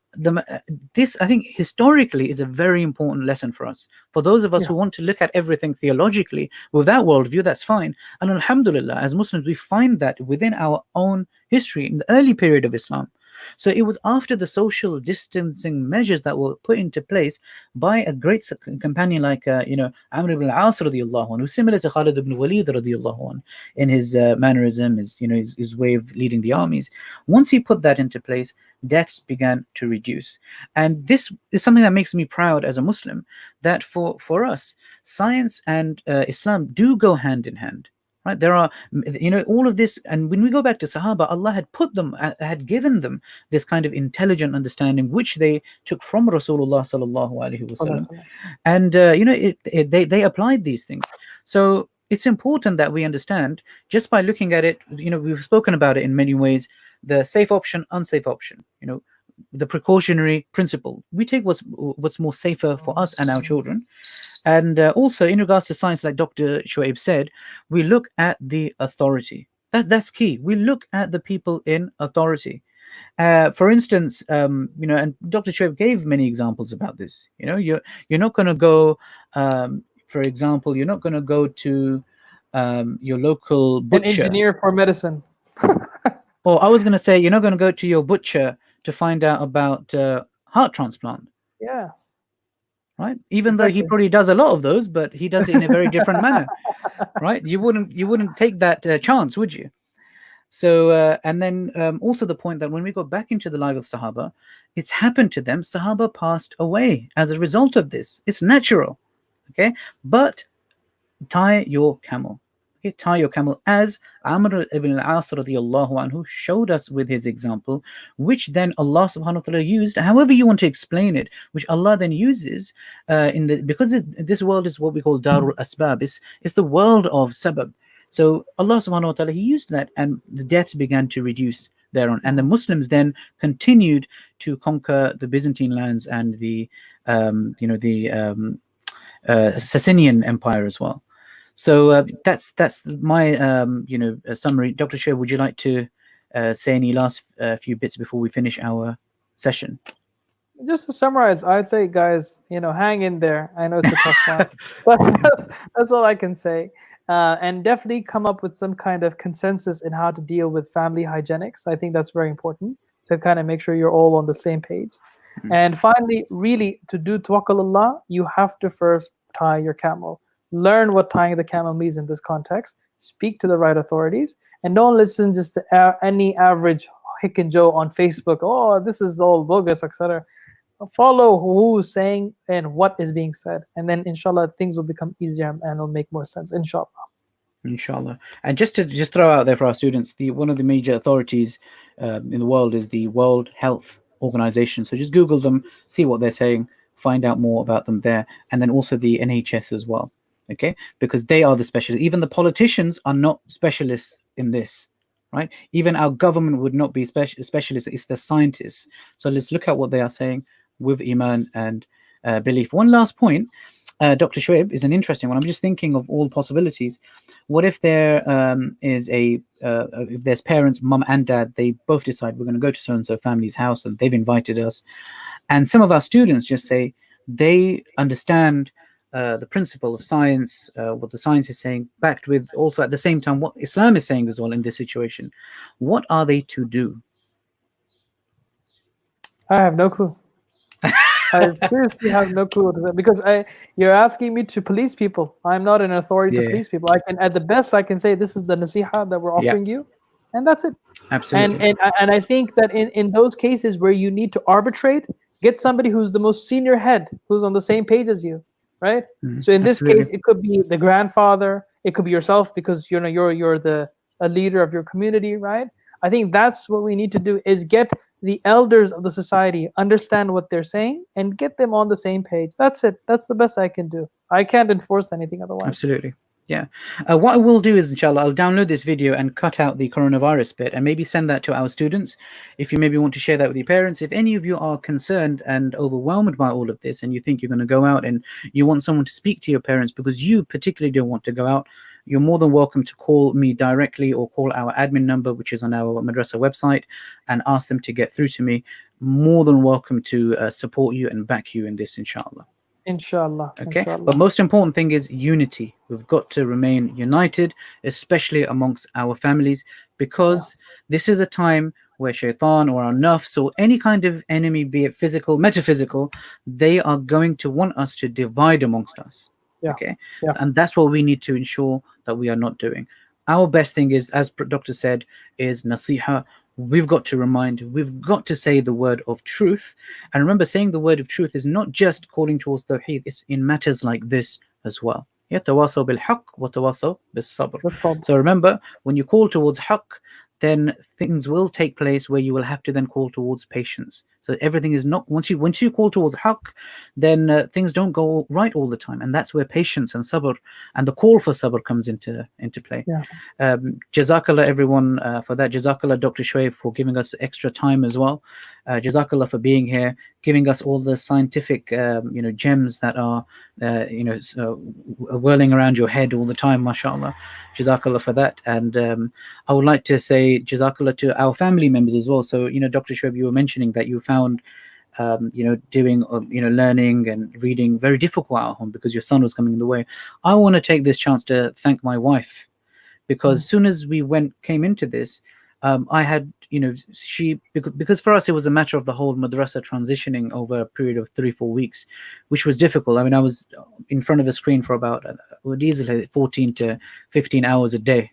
this, I think, historically is a very important lesson for us. For those of us who want to look at everything theologically with that worldview, that's fine. And alhamdulillah, as Muslims, we find that within our own history in the early period of Islam. So it was after the social distancing measures that were put into place by a great companion like Amr ibn al-As radiallahu anhu, similar to Khalid ibn Walid radiallahu anhu in his mannerism, his way of leading the armies. Once he put that into place, deaths began to reduce. And this is something that makes me proud as a Muslim, that for us, science and Islam do go hand in hand. Right, there are, all of this, and when we go back to Sahaba, Allah had given them this kind of intelligent understanding, which they took from Rasulullah sallallahu alaihi wasallam, and they applied these things. So it's important that we understand, just by looking at it. We've spoken about it in many ways: the safe option, unsafe option. The precautionary principle. We take what's more safer for us and our children. And also, in regards to science, like Dr. Shoaib said, we look at the authority. That's key. We look at the people in authority. For instance, and Dr. Shoaib gave many examples about this. You're not going to go, for example, you're not going to go to your local butcher. An engineer for medicine. Or I was going to say, you're not going to go to your butcher to find out about heart transplant. Yeah. right? Even though he Exactly. probably does a lot of those, but he does it in a very different manner, right? You wouldn't take that chance, would you? So, and then also the point that when we go back into the life of Sahaba, it's happened to them. Sahaba passed away as a result of this. It's natural, okay? But tie your camel. Okay, tie your camel, as Amr ibn al-As radiallahu anhu showed us with his example, which then Allah subhanahu wa ta'ala used, however you want to explain it, which Allah then uses in the, because this world is what we call Darul Asbab, it's the world of sabab. So Allah subhanahu wa ta'ala, he used that, and the deaths began to reduce thereon, and the Muslims then continued to conquer the Byzantine lands and the Sassanian Empire as well. So that's my summary. Dr. Shoaib, would you like to say any last few bits before we finish our session? Just to summarize, I'd say, guys, hang in there. I know it's a tough one, but that's all I can say. And definitely come up with some kind of consensus in how to deal with family hygienics. I think that's very important. So kind of make sure you're all on the same page. Mm-hmm. And finally, really, to do tawakkul Allah, you have to first tie your camel. Learn what tying the camel means in this context. Speak to the right authorities, and don't listen just to any average Hick and Joe on Facebook. Oh, this is all bogus, etc. Follow who's saying and what is being said, and then inshallah things will become easier and it'll make more sense, inshallah. And just to throw out there for our students, one of the major authorities in the world is the World Health Organization. So just Google them, see what they're saying, find out more about them there, and then also the NHS as well, okay, because they are the specialists. Even the politicians are not specialists in this, right? Even our government would not be specialists. It's the scientists. So let's look at what they are saying with Iman and belief. One last point, Dr. Shoaib, is an interesting one. I'm just thinking of all possibilities. What if there is if there's parents, mum and dad, they both decide we're going to go to so-and-so family's house and they've invited us. And some of our students just say they understand the principle of science, what the science is saying, backed with also at the same time what Islam is saying as well in this situation. What are they to do? I have no clue. I seriously have no clue what to say, because you're asking me to police people. I'm not an authority to police people. I can, at the best, I can say this is the nasiha that we're offering you, and that's it. Absolutely. And I think that in those cases where you need to arbitrate, get somebody who's the most senior head, who's on the same page as you, right? So in this case, it could be the grandfather, it could be yourself, because you're a leader of your community, right? I think that's what we need to do, is get the elders of the society, understand what they're saying, and get them on the same page. That's it. That's the best I can do. I can't enforce anything otherwise. Absolutely. Yeah. What I will do is, inshallah, I'll download this video and cut out the coronavirus bit and maybe send that to our students. If you maybe want to share that with your parents, if any of you are concerned and overwhelmed by all of this and you think you're going to go out and you want someone to speak to your parents because you particularly don't want to go out, you're more than welcome to call me directly or call our admin number, which is on our madrasa website, and ask them to get through to me. More than welcome to support you and back you in this, inshallah. Inshallah. Okay. Inshallah. But most important thing is unity. We've got to remain united, especially amongst our families, because this is a time where shaitan or our nafs or any kind of enemy, be it physical, metaphysical, they are going to want us to divide amongst us. Okay. And that's what we need to ensure that we are not doing. Our best thing is, as Doctor said, is nasiha. We've got to remind, we've got to say the word of truth. And remember, saying the word of truth is not just calling towards tawheed, it's in matters like this as well. Tawasaw bil haqq wa tawasaw bis sabr. So remember, when you call towards haqq, then things will take place where you will have to then call towards patience. So everything is not, once you call towards haqq, then things don't go right all the time, and that's where patience and sabr and the call for sabr comes into play. Jazakallah everyone for that. Jazakallah Dr. Shoaib for giving us extra time as well. Jazakallah for being here, giving us all the scientific gems that are whirling around your head all the time, mashallah. Jazakallah for that. And I would like to say jazakallah to our family members as well. So Dr. Shoaib, you were mentioning that you found doing learning and reading very difficult at home because your son was coming in the way. I want to take this chance to thank my wife, because as soon as we came into this, I had, because for us it was a matter of the whole madrasa transitioning over a period of 3-4 weeks, which was difficult. I mean, I was in front of a screen for about would easily 14 to 15 hours a day,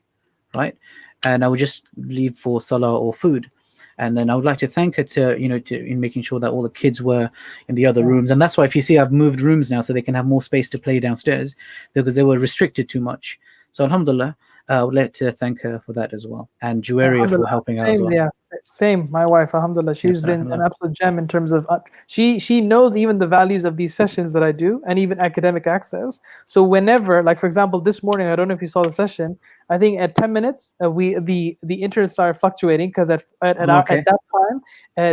right? And I would just leave for salah or food. And then I would like to thank her in making sure that all the kids were in the other rooms. And that's why, if you see, I've moved rooms now so they can have more space to play downstairs, because they were restricted too much. So alhamdulillah, I would like to thank her for that as well, and Juwaria for helping out as well. Yeah, same. My wife, alhamdulillah, she's Yes, been an alhamdulillah. absolute gem in terms of she knows even the values of these sessions that I do, and even academic access. So whenever, like for example, this morning, I don't know if you saw the session. I think at 10 minutes, the internet started fluctuating, because at that time,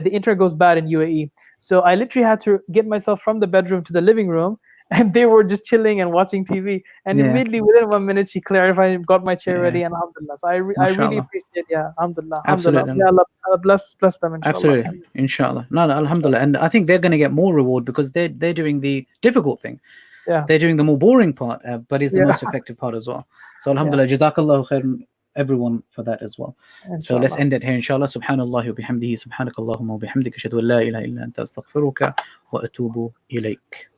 the internet goes bad in UAE. So I literally had to get myself from the bedroom to the living room, and they were just chilling and watching TV. And immediately within 1 minute, she clarified, got my chair ready, and alhamdulillah. So I really appreciate, alhamdulillah. Absolutely. Yeah, Allah bless them, inshallah. Absolutely, inshallah. No, alhamdulillah. And I think they're going to get more reward, because they're doing the difficult thing. Yeah. They're doing the more boring part, but it's the most effective part as well. So alhamdulillah, jazakallahu khairan everyone for that as well. Inshallah. So let's end it here, inshallah. Subhanallah wa bihamdihi, subhanakallahumma wa bihamdika, ashhadu an la ilaha illa anta, astaghfiruka wa atubu ilayk.